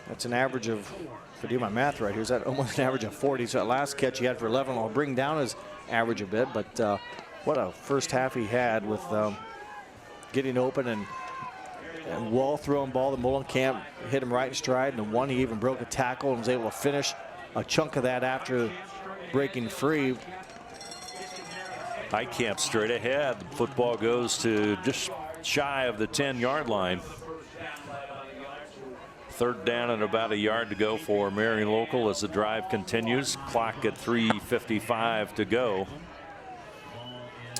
That's an average of, if I do my math right here, is that almost an average of 40. So that last catch he had for 11 will bring down his average a bit, but what a first half he had with getting open and well-thrown ball. The Mullenkamp hit him right in stride, and the one he even broke a tackle and was able to finish a chunk of that after breaking free. Heitkamp straight ahead. The football goes to just shy of the 10-yard line. 3rd down and about a yard to go for Marion Local as the drive continues. Clock at 3:55 to go.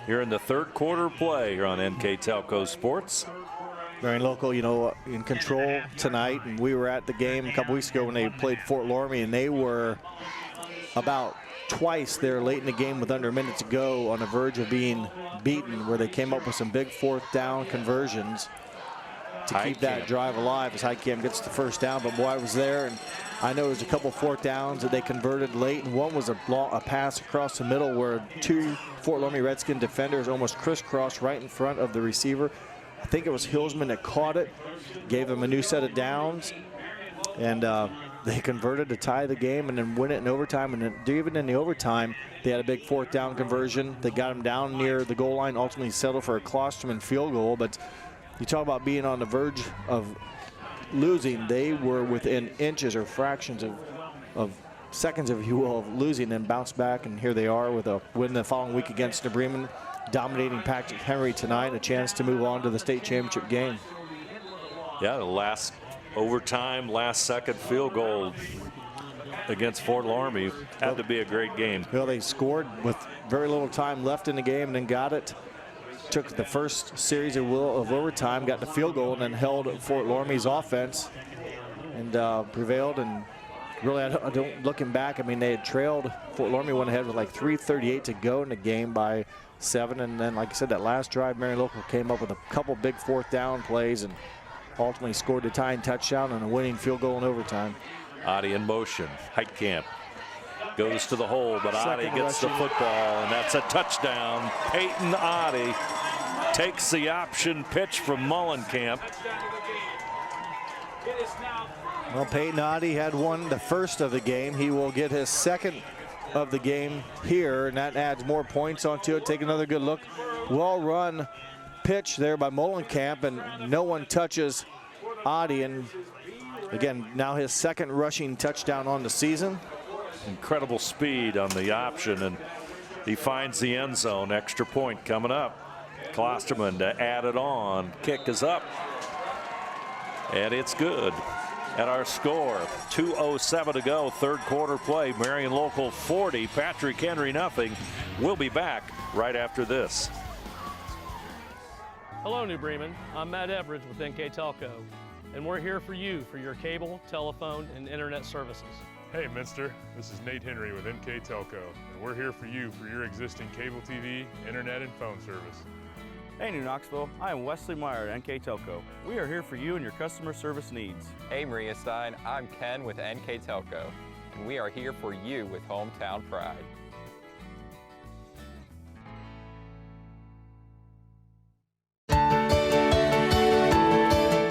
Here in the third quarter play here on NKTelco Sports. Marion Local, you know, in control tonight, and we were at the game a couple weeks ago when they played Fort Loramie, and they were about twice there late in the game with under a minute to go on the verge of being beaten, where they came up with some big 4th down conversions to keep that drive alive as Heitkamp gets the first down. But boy, I was there, and I know there's a couple 4th downs that they converted late, and one was a pass across the middle where 2 Fort Loramie Redskin defenders almost crisscrossed right in front of the receiver. I think it was Hillsman that caught it, gave them a new set of downs, and they converted to tie the game and then win it in overtime. And then even in the overtime, they had a big 4th down conversion. They got them down near the goal line, ultimately settled for a Klosterman field goal. But you talk about being on the verge of losing. They were within inches or fractions of seconds, if you will, of losing, and bounced back, and here they are with a win the following week against New Bremen, dominating Patrick Henry tonight, and a chance to move on to the state championship game. Yeah, the last overtime, last second field goal against Fort Laramie. Had to be a great game. Well, they scored with very little time left in the game and then got it. Took the first series of overtime, got the field goal, and then held Fort Laramie's offense and prevailed. And really, I don't looking back, I mean, they had trailed. Fort Laramie went ahead with like 3:38 to go in the game by 7. And then, like I said, that last drive, Marion Local came up with a couple big fourth down plays and ultimately scored the tying touchdown and a winning field goal in overtime. Adi in motion. Heitkamp goes to the hole, but Adi gets the football, and that's a touchdown. Peyton Adi takes the option pitch from Mullenkamp. Well, Peyton Adi had won the first of the game. He will get his second of the game here, and that adds more points onto it. Take another good look. Well run pitch there by Mullenkamp, and no one touches Adi. And again, now his second rushing touchdown on the season. Incredible speed on the option, and he finds the end zone. Extra point coming up. Klosterman to add it on. Kick is up, and it's good. At our score, 2:07 to go, third quarter play. Marion Local 40, Patrick Henry nothing. We'll be back right after this. Hello, New Bremen. I'm Matt Everidge with NKTelco, and we're here for you for your cable, telephone, and internet services. Hey, Minster. This is Nate Henry with NKTelco, and we're here for you for your existing cable TV, internet, and phone service. Hey, New Knoxville. I am Wesley Meyer at NKTelco. We are here for you and your customer service needs. Hey, Maria Stein. I'm Ken with NKTelco, and we are here for you with hometown pride.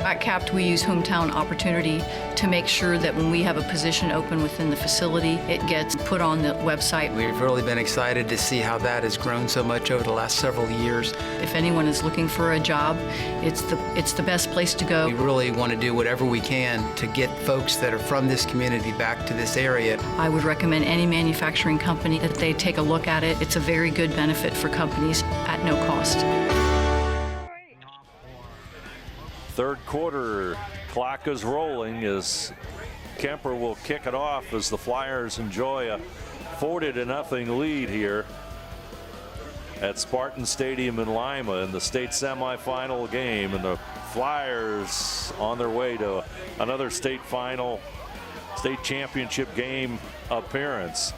At CAPT, we use Hometown Opportunity to make sure that when we have a position open within the facility, it gets put on the website. We've really been excited to see how that has grown so much over the last several years. If anyone is looking for a job, it's the best place to go. We really want to do whatever we can to get folks that are from this community back to this area. I would recommend any manufacturing company that they take a look at it. It's a very good benefit for companies at no cost. Third quarter clock is rolling as Kemper will kick it off as the Flyers enjoy a 40-0 lead here at Spartan Stadium in Lima in the state semifinal game, and the Flyers on their way to another state championship game appearance.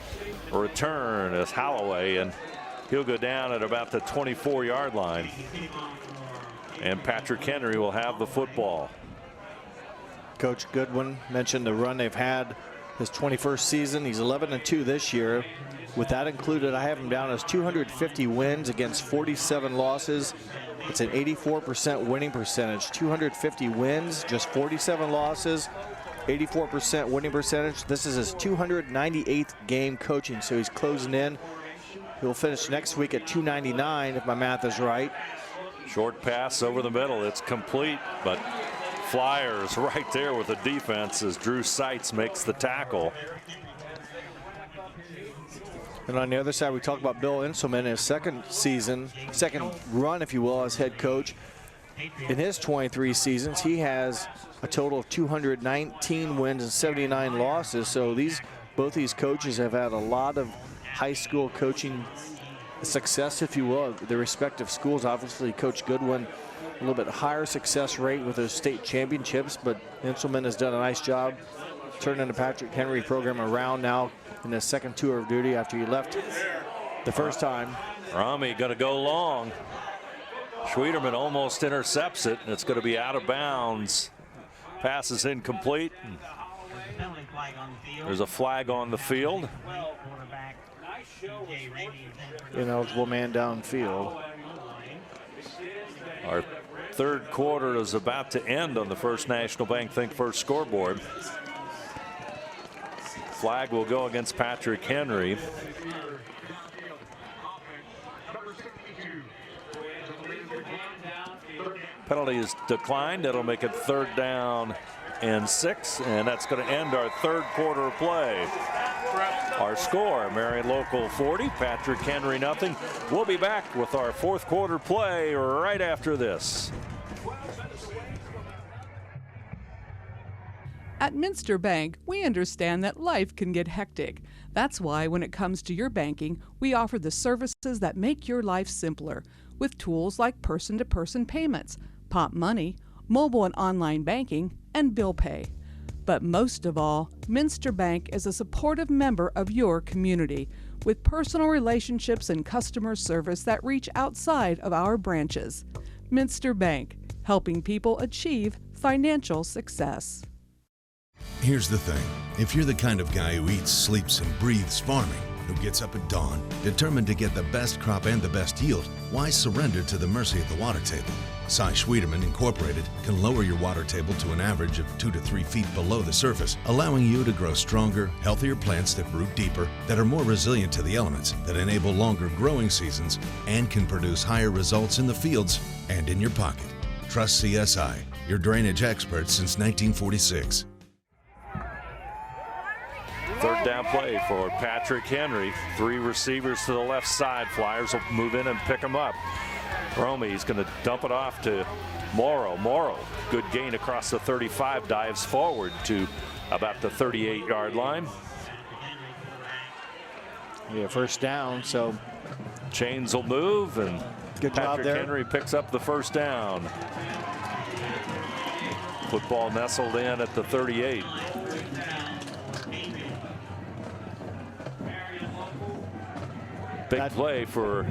A return as Holloway, and he'll go down at about the 24-yard line. And Patrick Henry will have the football. Coach Goodwin mentioned the run they've had his 21st season. He's 11-2 this year. With that included, I have him down as 250 wins against 47 losses. It's an 84% winning percentage. 250 wins, just 47 losses, 84% winning percentage. This is his 298th game coaching, so he's closing in. He'll finish next week at 299 if my math is right. Short pass over the middle. It's complete, but Flyers right there with the defense as Drew Seitz makes the tackle. And on the other side, we talked about Bill Inselman, his second run, if you will, as head coach. In his 23 seasons, he has a total of 219 wins and 79 losses. So both these coaches have had a lot of high school coaching success, if you will, their respective schools. Obviously, Coach Goodwin, a little bit higher success rate with those state championships, but Inselman has done a nice job turning the Patrick Henry program around now in his second tour of duty after he left the first time. Rami going to go long. Schwederman almost intercepts it, and it's going to be out of bounds. Pass is incomplete. There's a flag on the field. Ineligible man downfield. Our third quarter is about to end on the First National Bank Think First scoreboard. Flag will go against Patrick Henry. Penalty is declined. That'll make it 3rd down and 6, and that's going to end our third quarter play. Our score, Marion Local 40, Patrick Henry nothing. We'll be back with our fourth quarter play right after this. At Minster Bank, we understand that life can get hectic. That's why when it comes to your banking, we offer the services that make your life simpler with tools like person-to-person payments, Pop Money, mobile and online banking, and bill pay. But most of all, Minster Bank is a supportive member of your community with personal relationships and customer service that reach outside of our branches. Minster Bank, helping people achieve financial success. Here's the thing. If you're the kind of guy who eats, sleeps, and breathes farming, who gets up at dawn, determined to get the best crop and the best yield, why surrender to the mercy of the water table? Cy Schwiedemann Incorporated can lower your water table to an average of 2 to 3 feet below the surface, allowing you to grow stronger, healthier plants that root deeper, that are more resilient to the elements, that enable longer growing seasons, and can produce higher results in the fields and in your pocket. Trust CSI, your drainage experts since 1946. Third down play for Patrick Henry. 3 receivers to the left side. Flyers will move in and pick him up. Romey's going to dump it off to Morrow. Morrow, good gain across the 35, dives forward to about the 38-yard line. Yeah, first down, so chains will move, and good job Patrick there. Henry picks up the first down. Football nestled in at the 38. Big play for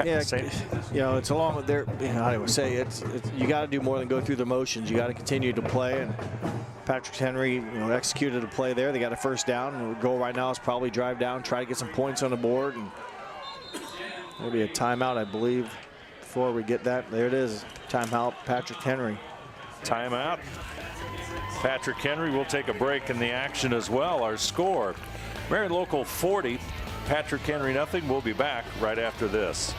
it's along with their, I would say it's you got to do more than go through the motions. You got to continue to play, and Patrick Henry, executed a play there. They got a first down, and the goal right now is probably drive down, try to get some points on the board, and maybe a timeout, I believe, before we get that. There it is, timeout, Patrick Henry. Timeout. Patrick Henry will take a break in the action as well. Our score, Marion Local 40. Patrick Henry nothing. We'll be back right after this.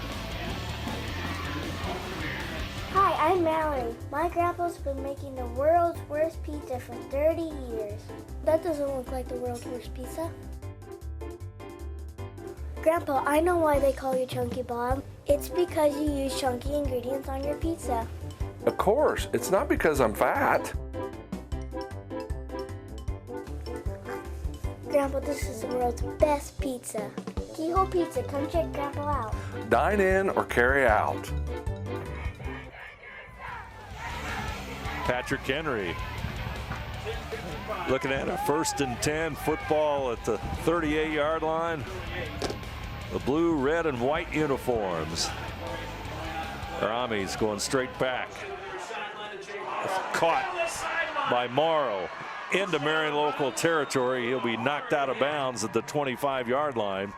Hi, I'm Mallory. My grandpa's been making the world's worst pizza for 30 years. That doesn't look like the world's worst pizza. Grandpa, I know why they call you Chunky Bob. It's because you use chunky ingredients on your pizza. Of course, it's not because I'm fat. Grandpa, this is the world's best pizza. Keyhole Pizza, come check Grandpa out. Dine in or carry out. Patrick Henry looking at a 1st and 10, football at the 38-yard line. The blue, red, and white uniforms. Arami's going straight back. Caught by Morrow into Marion Local territory. He'll be knocked out of bounds at the 25-yard line.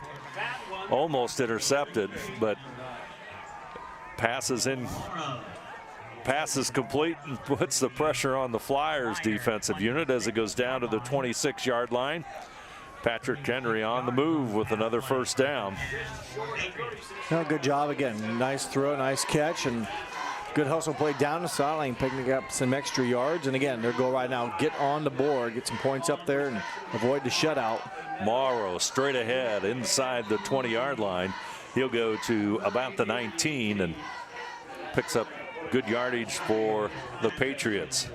Almost intercepted, but passes complete and puts the pressure on the Flyers defensive unit as it goes down to the 26-yard line. Patrick Henry on the move with another first down. Good job again. Nice throw, nice catch, and good hustle play down the sideline, picking up some extra yards. And again, their goal right now, get on the board, get some points up there, and avoid the shutout. Morrow straight ahead inside the 20-yard line. He'll go to about the 19 and picks up good yardage for the Patriots.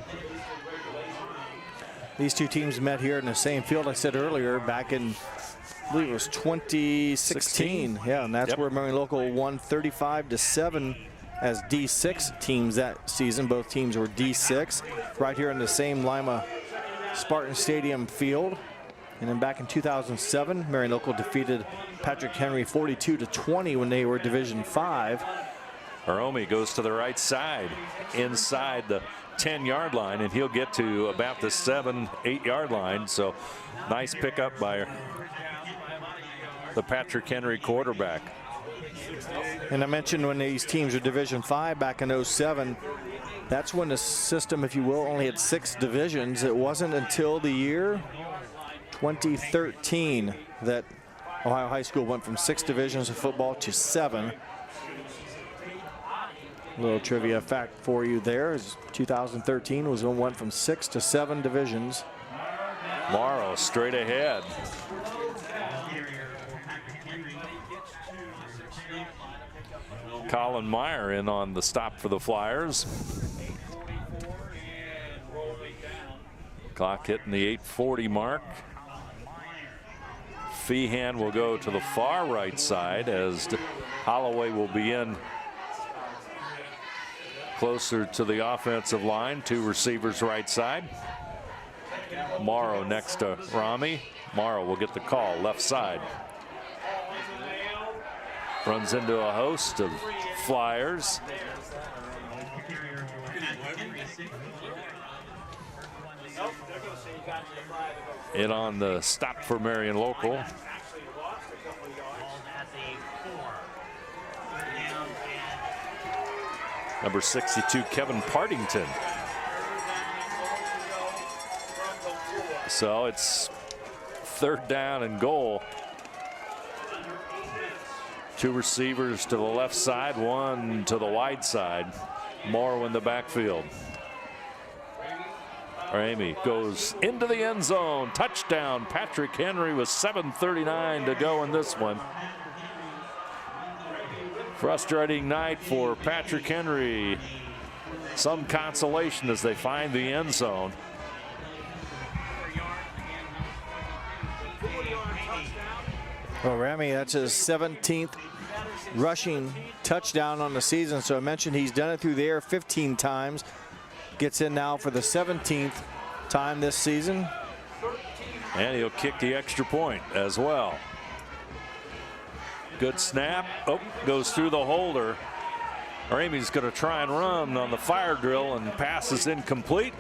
These two teams met here in the same field I said earlier back in, I believe it was 2016. Yeah, and that's where Marion Local won 35-7 as D6 teams that season. Both teams were D6 right here in the same Lima Spartan Stadium field. And then back in 2007, Marion Local defeated Patrick Henry 42-20 when they were Division 5. Hiromi goes to the right side inside the 10-yard line, and he'll get to about the 7-8-yard line. So nice pickup by the Patrick Henry quarterback. And I mentioned when these teams were Division 5 back in 07, that's when the system, if you will, only had 6 divisions. It wasn't until the year 2013 that Ohio High School went from 6 divisions of football to 7. A little trivia fact for you there is 2013 was when it went from 6 to 7 divisions. Morrow straight ahead. Colin Meyer in on the stop for the Flyers. Clock hitting the 8:40 mark. Feehan will go to the far right side as Holloway will be in closer to the offensive line. 2 receivers right side. Morrow next to Rami. Morrow will get the call left side. Runs into a host of Flyers. In on the stop for Marion Local. Number 62, Kevin Partington. So it's 3rd down and goal. 2 receivers to the left side, 1 to the wide side. Morrow in the backfield. Ramey goes into the end zone. Touchdown, Patrick Henry with 7:39 to go in this one. Frustrating night for Patrick Henry. Some consolation as they find the end zone. Well, Ramey, that's his 17th rushing touchdown on the season. So I mentioned he's done it through the air 15 times. Gets in now for the 17th time this season. And he'll kick the extra point as well. Good snap. Oh, goes through the holder. Ramey's going to try and run on the fire drill, and pass is incomplete.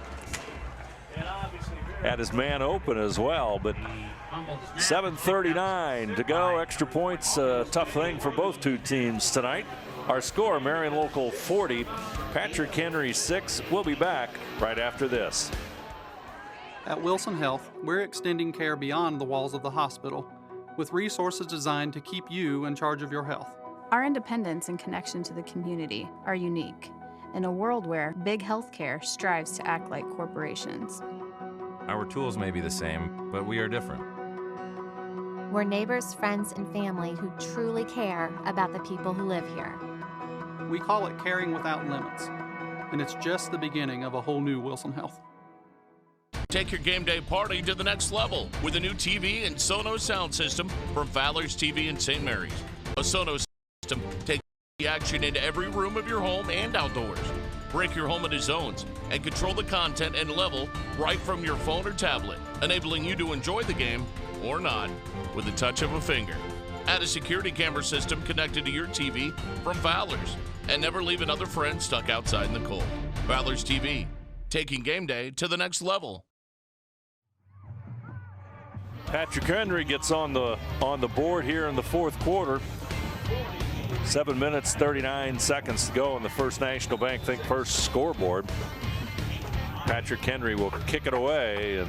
Had his man open as well, but 7:39 to go. Extra points, a tough thing for both 2 teams tonight. Our score, Marion Local 40, Patrick Henry 6. We'll be back right after this. At Wilson Health, we're extending care beyond the walls of the hospital with resources designed to keep you in charge of your health. Our independence and connection to the community are unique in a world where big healthcare strives to act like corporations. Our tools may be the same, but we are different. We're neighbors, friends, and family who truly care about the people who live here. We call it caring without limits, and it's just the beginning of a whole new Wilson Health. Take your game day party to the next level with a new TV and Sonos sound system from Fowler's TV in St. Mary's. A Sonos system takes the action into every room of your home and outdoors. Break your home into zones and control the content and level right from your phone or tablet, enabling you to enjoy the game or not with the touch of a finger. Add a security camera system connected to your TV from Fowler's, and never leave another friend stuck outside in the cold. Fowler's TV, taking game day to the next level. Patrick Henry gets on the board here in the 4th quarter. 7 minutes, 39 seconds to go in the First National Bank Think First scoreboard. Patrick Henry will kick it away, and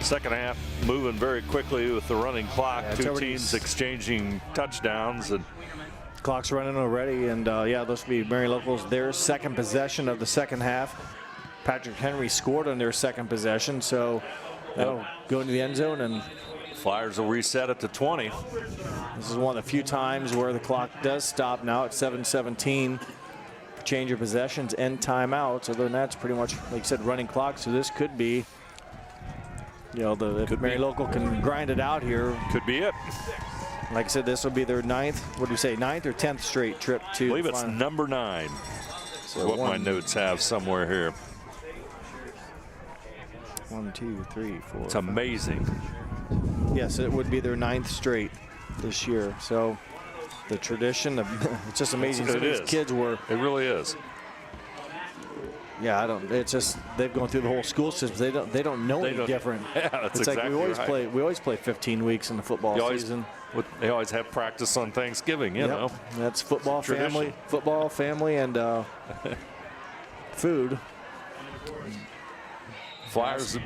second half moving very quickly with the running clock. Yeah, 2 teams exchanging touchdowns, and clock's running already. And yeah, this will be Marion Local's their second possession of the second half. Patrick Henry scored on their second possession, so that'll go into the end zone, and Flyers will reset it to 20. This is one of the few times where the clock does stop now at 7:17. Change of possessions and timeouts. Other than that, it's pretty much, like you said, running clock. So this could be, you know, if Marion Local can grind it out here. Could be it. Like I said, this will be their 9th, what do you say, 9th or 10th straight trip to. I believe it's number 9. So what my notes have somewhere here. 1, 2, 3, 4. It's amazing. Yes, it would be their 9th straight this year. So the tradition of it's just amazing. Some of these kids were. It really is. Yeah, it's just they've gone through the whole school system. They don't know any different. Yeah, that's it's exactly like we always play 15 weeks in the football season. They always have practice on Thanksgiving, you know. That's football, family, and food. Flyers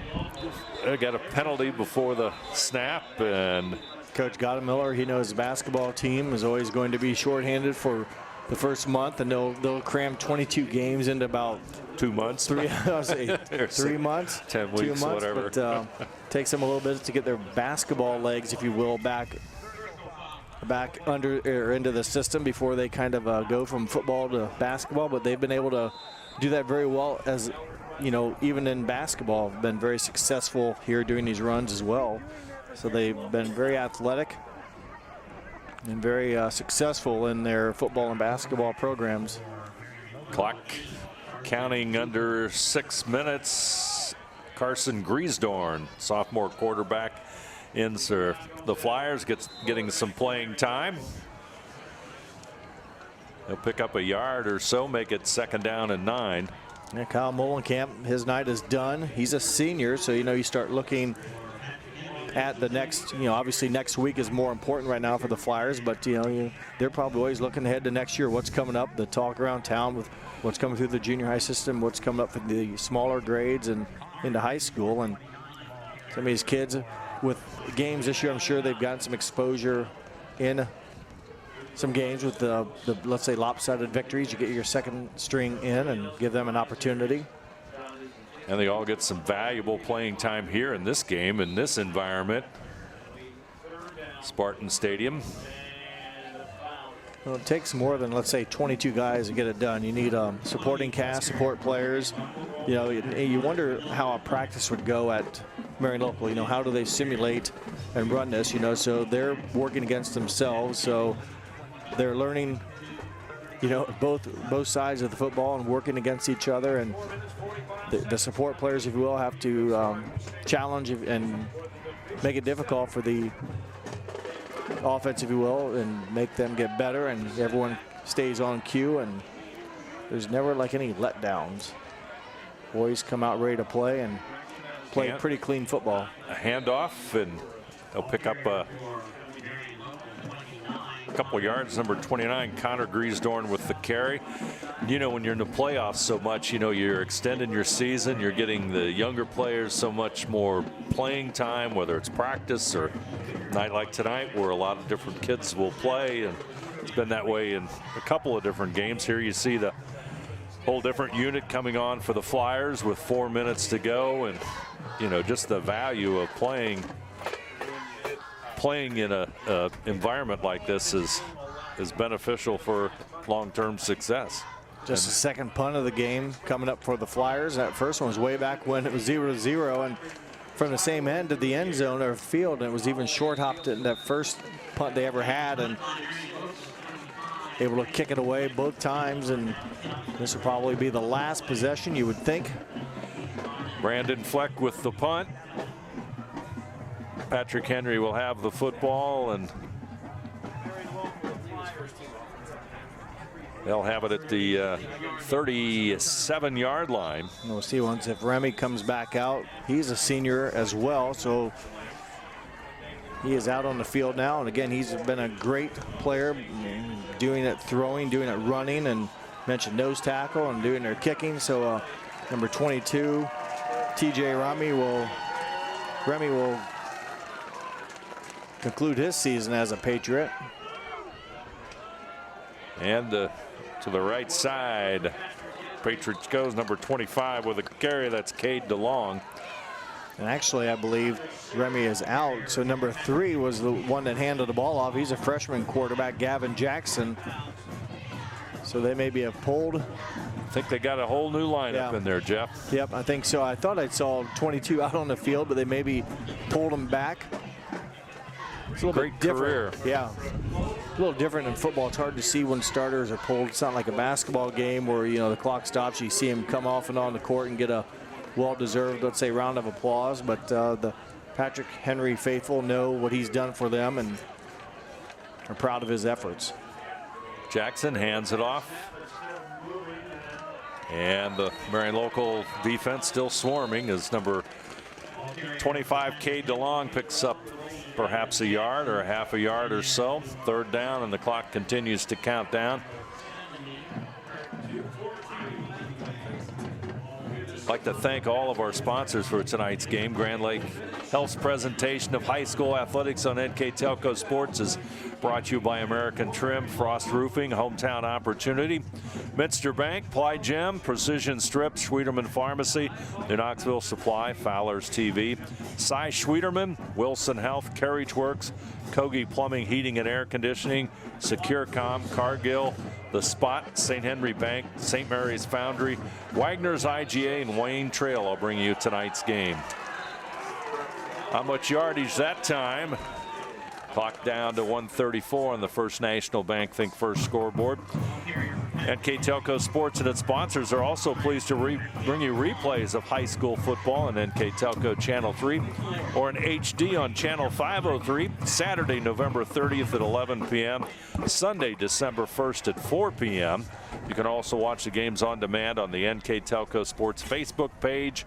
got a penalty before the snap, and Coach Gottemiller, he knows the basketball team is always going to be shorthanded for the first month, and they'll cram 22 games into about 2 months. 3 months, 10 weeks, 2 months, whatever. But takes them a little bit to get their basketball legs, if you will, back under or into the system before they kind of go from football to basketball. But they've been able to do that very well as you know, even in basketball, have been very successful here doing these runs as well. So they've been very athletic and very successful in their football and basketball programs. Clock counting under 6 minutes. Carson Griesdorn, sophomore quarterback, ends the Flyers, getting some playing time. He'll pick up a yard or so, make it 2nd down and 9. And Kyle Molenkamp, his night is done. He's a senior, so you know you start looking at the next, you know, obviously next week is more important right now for the Flyers, but you know they're probably always looking ahead to next year. What's coming up? The talk around town with what's coming through the junior high system, what's coming up for the smaller grades and into high school. And some of these kids with games this year, I'm sure they've gotten some exposure in some games with the let's say lopsided victories. You get your second string in and give them an opportunity. And they all get some valuable playing time here in this game, in this environment. Spartan Stadium. Well, it takes more than, let's say, 22 guys to get it done. You need a supporting cast, support players. You know, you wonder how a practice would go at Marion Local. You know, how do they simulate and run this? You know, so they're working against themselves. So they're learning, you know, both sides of the football and working against each other. And the support players, if you will, have to challenge and make it difficult for the offense, if you will, and make them get better, and everyone stays on cue, and there's never like any letdowns. Boys come out ready to play and play pretty clean football. A handoff, and they'll pick up a couple yards. Number 29, Connor Griesdorn with the carry. You know, when you're in the playoffs so much, you know, you're extending your season, you're getting the younger players so much more playing time, whether it's practice or a night like tonight where a lot of different kids will play, and it's been that way in a couple of different games. Here you see the whole different unit coming on for the Flyers with 4 minutes to go, and you know, just the value of playing in a environment like this is beneficial for long-term success. Just the second punt of the game coming up for the Flyers. That first one was way back when it was 0-0, and from the same end of the end zone or field, and it was even short hopped in that first punt they ever had, and able to kick it away both times. And this will probably be the last possession, you would think. Brandon Fleck with the punt. Patrick Henry will have the football, and they'll have it at the 37-yard line. We'll see once if Remy comes back out. He's a senior as well, so he is out on the field now. And again, he's been a great player, doing it throwing, doing it running, and mentioned nose tackle and doing their kicking. So number 22, TJ Remy will conclude his season as a Patriot. And to the right side, Patriots goes number 25 with a carry. That's Cade DeLong. And actually, I believe Remy is out. So number 3 was the one that handed the ball off. He's a freshman quarterback, Gavin Jackson. So they maybe have pulled. I think they got a whole new lineup in there, Jeff. Yep, I think so. I thought I saw 22 out on the field, but they maybe pulled him back. It's a little bit different. Career. Yeah, a little different in football. It's hard to see when starters are pulled. It's not like a basketball game where, you know, the clock stops. You see him come off and on the court and get a well-deserved, let's say, round of applause. But the Patrick Henry faithful know what he's done for them and are proud of his efforts. Jackson hands it off. And the Marion Local defense still swarming as number 25, Cade DeLong, picks up perhaps a yard or a half a yard or so. 3rd down, and the clock continues to count down. I'd like to thank all of our sponsors for tonight's game. Grand Lake Health's presentation of high school athletics on NKTelco Sports is Brought to you by American Trim, Frost Roofing, Hometown Opportunity, Minster Bank, Ply Gem, Precision Strip, Schwieterman Pharmacy, New Knoxville Supply, Fowler's TV, Cy Schwieterman, Wilson Health, Carriage Works, Kogi Plumbing, Heating and Air Conditioning, SecureCom, Cargill, The Spot, St. Henry Bank, St. Mary's Foundry, Wagner's IGA, and Wayne Trail will bring you tonight's game. How much yardage that time? Clock down to 134 on the First National Bank Think First scoreboard. NKTelco Sports and its sponsors are also pleased to bring you replays of high school football on NKTelco Channel 3 or in HD on Channel 503, Saturday, November 30th at 11 p.m., Sunday, December 1st at 4 p.m. You can also watch the games on demand on the NKTelco Sports Facebook page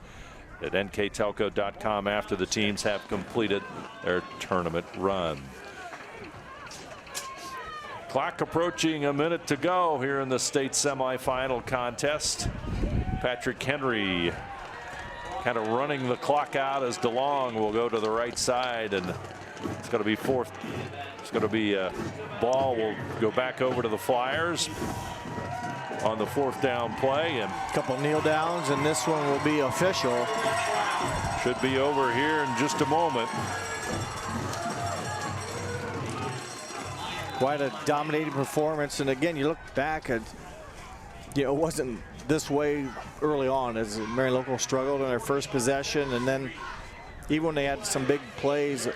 at nktelco.com after the teams have completed their tournament run. Clock approaching a minute to go here in the state semifinal contest. Patrick Henry kind of running the clock out as DeLong will go to the right side, and it's going to be fourth. It's going to be a ball will go back over to the Flyers on the fourth down play, and a couple kneel downs, and this one will be official. Should be over here in just a moment. Quite a dominating performance, and again, you look back at, it wasn't this way early on as Marion Local struggled in their first possession, and then even when they had some big plays,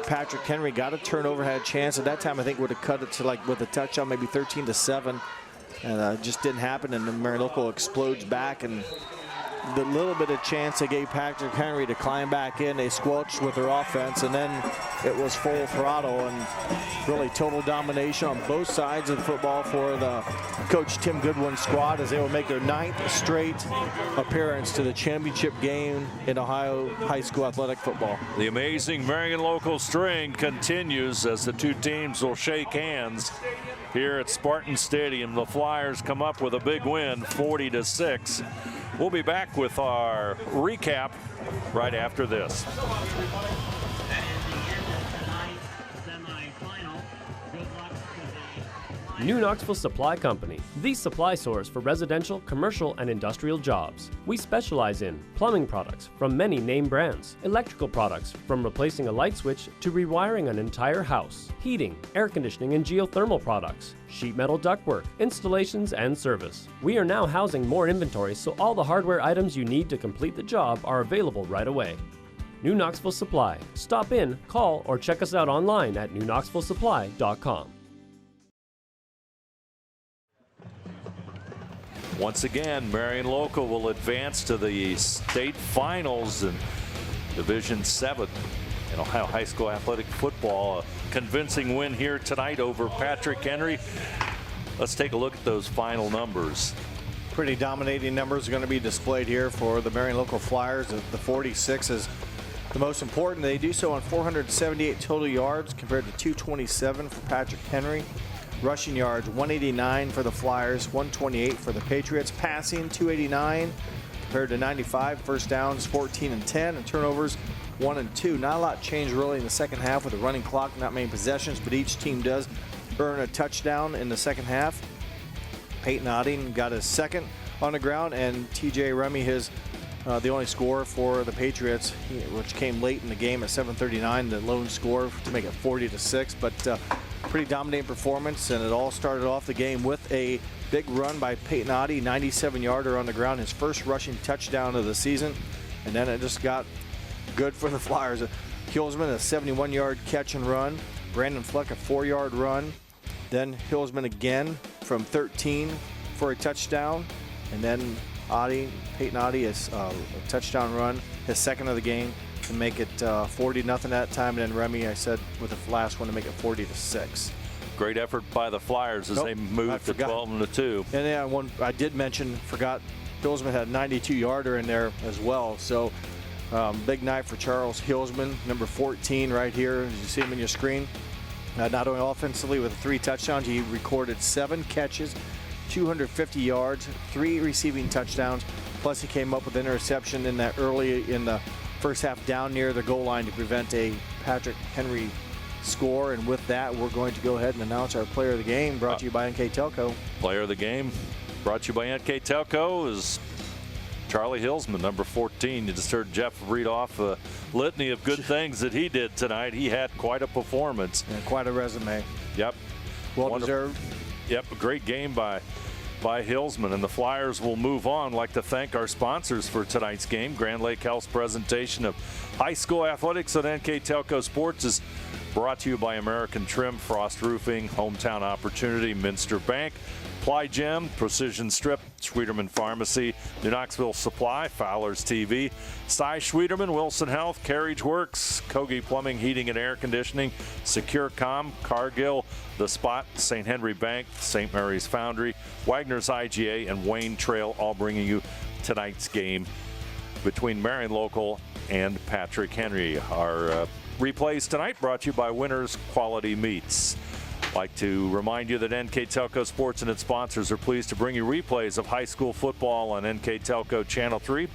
Patrick Henry got a turnover, had a chance at that time. I think would have cut it to like with a touchdown, maybe 13-7, and just didn't happen. And then Marion Local explodes back, and the little bit of chance they gave Patrick Henry to climb back in, they squelched with their offense, and then it was full throttle and really total domination on both sides of the football for the Coach Tim Goodwin squad as they will make their 9th straight appearance to the championship game in Ohio high school athletic football. The amazing Marion Local string continues as the two teams will shake hands here at Spartan Stadium. The Flyers come up with a big win, 40-6. We'll be back with our recap right after this. New Knoxville Supply Company, the supply source for residential, commercial, and industrial jobs. We specialize in plumbing products from many name brands, electrical products from replacing a light switch to rewiring an entire house, heating, air conditioning, and geothermal products, sheet metal ductwork, installations, and service. We are now housing more inventory, so all the hardware items you need to complete the job are available right away. New Knoxville Supply. Stop in, call, or check us out online at newknoxvillesupply.com. Once again, Marion Local will advance to the state finals in Division 7 in Ohio high school athletic football. A convincing win here tonight over Patrick Henry. Let's take a look at those final numbers. Pretty dominating numbers are going to be displayed here for the Marion Local Flyers. The 46 is the most important. They do so on 478 total yards compared to 227 for Patrick Henry. Rushing yards, 189 for the Flyers, 128 for the Patriots. Passing, 289 compared to 95. First downs, 14 and 10. And turnovers, 1 and 2. Not a lot changed really in the second half with the running clock, not many possessions, but each team does earn a touchdown in the second half. Peyton Odding got his second on the ground, and TJ Remy, the only scorer for the Patriots, which came late in the game at 7:39, the lone score to make it 40-6. But pretty dominating performance, and it all started off the game with a big run by Peyton Oddie, 97-yarder on the ground, his first rushing touchdown of the season. And then it just got good for the Flyers. Hillsman, a 71-yard catch and run. Brandon Fleck, a 4-yard run. Then Hillsman again from 13 for a touchdown. And then Peyton Oddie, a touchdown run, his second of the game, to make it 40-0 that time. And then Remy, I said, with the last one to make it 40-6. Great effort by the Flyers as they moved to 12-2. And yeah, one I did mention, forgot, Hillsman had a 92-yarder in there as well. So big night for Charles Hillsman, number 14 right here, as you see him on your screen. Not only offensively with 3 touchdowns, he recorded 7 catches, 250 yards, 3 receiving touchdowns. Plus he came up with an interception in that early in the first half down near the goal line to prevent a Patrick Henry score. And with that, we're going to go ahead and announce our player of the game, brought to you by NKTelco. Player of the game brought to you by NKTelco is Charlie Hillsman, number 14. You just heard Jeff read off a litany of good things that he did tonight. He had quite a performance. And quite a resume. Yep. Well deserved. Yep, a great game by Hillsman. And the Flyers will move on. I'd like to thank our sponsors for tonight's game. Grand Lake Health's presentation of high school athletics on NKTelco Sports is brought to you by American Trim, Frost Roofing, Hometown Opportunity, Minster Bank, Ply Gym, Precision Strip, Schwederman Pharmacy, New Knoxville Supply, Fowler's TV, Cy Schwederman, Wilson Health, Carriage Works, Kogi Plumbing, Heating and Air Conditioning, SecureCom, Cargill, The Spot, St. Henry Bank, St. Mary's Foundry, Wagner's IGA, and Wayne Trail, all bringing you tonight's game between Marion Local and Patrick Henry. Our replays tonight brought to you by Winners Quality Meats. I'd like to remind you that NKTelco Sports and its sponsors are pleased to bring you replays of high school football on NKTelco Channel 3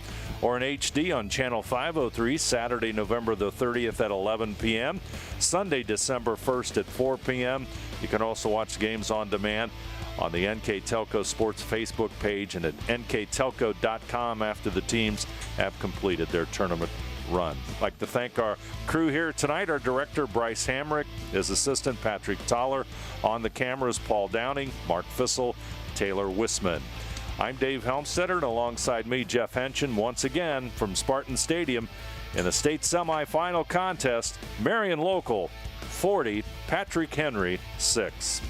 or in HD on Channel 503, Saturday, November the 30th at 11 p.m., Sunday, December 1st at 4 p.m. You can also watch games on demand on the NKTelco Sports Facebook page and at nktelco.com after the teams have completed their tournament run. I'd like to thank our crew here tonight. Our director, Bryce Hamrick, his assistant, Patrick Toller. On the cameras, Paul Downing, Mark Fissel, Taylor Wisman. I'm Dave Helmstetter, and alongside me, Jeff Henshin, once again from Spartan Stadium in the state semifinal contest, Marion Local 40, Patrick Henry 6.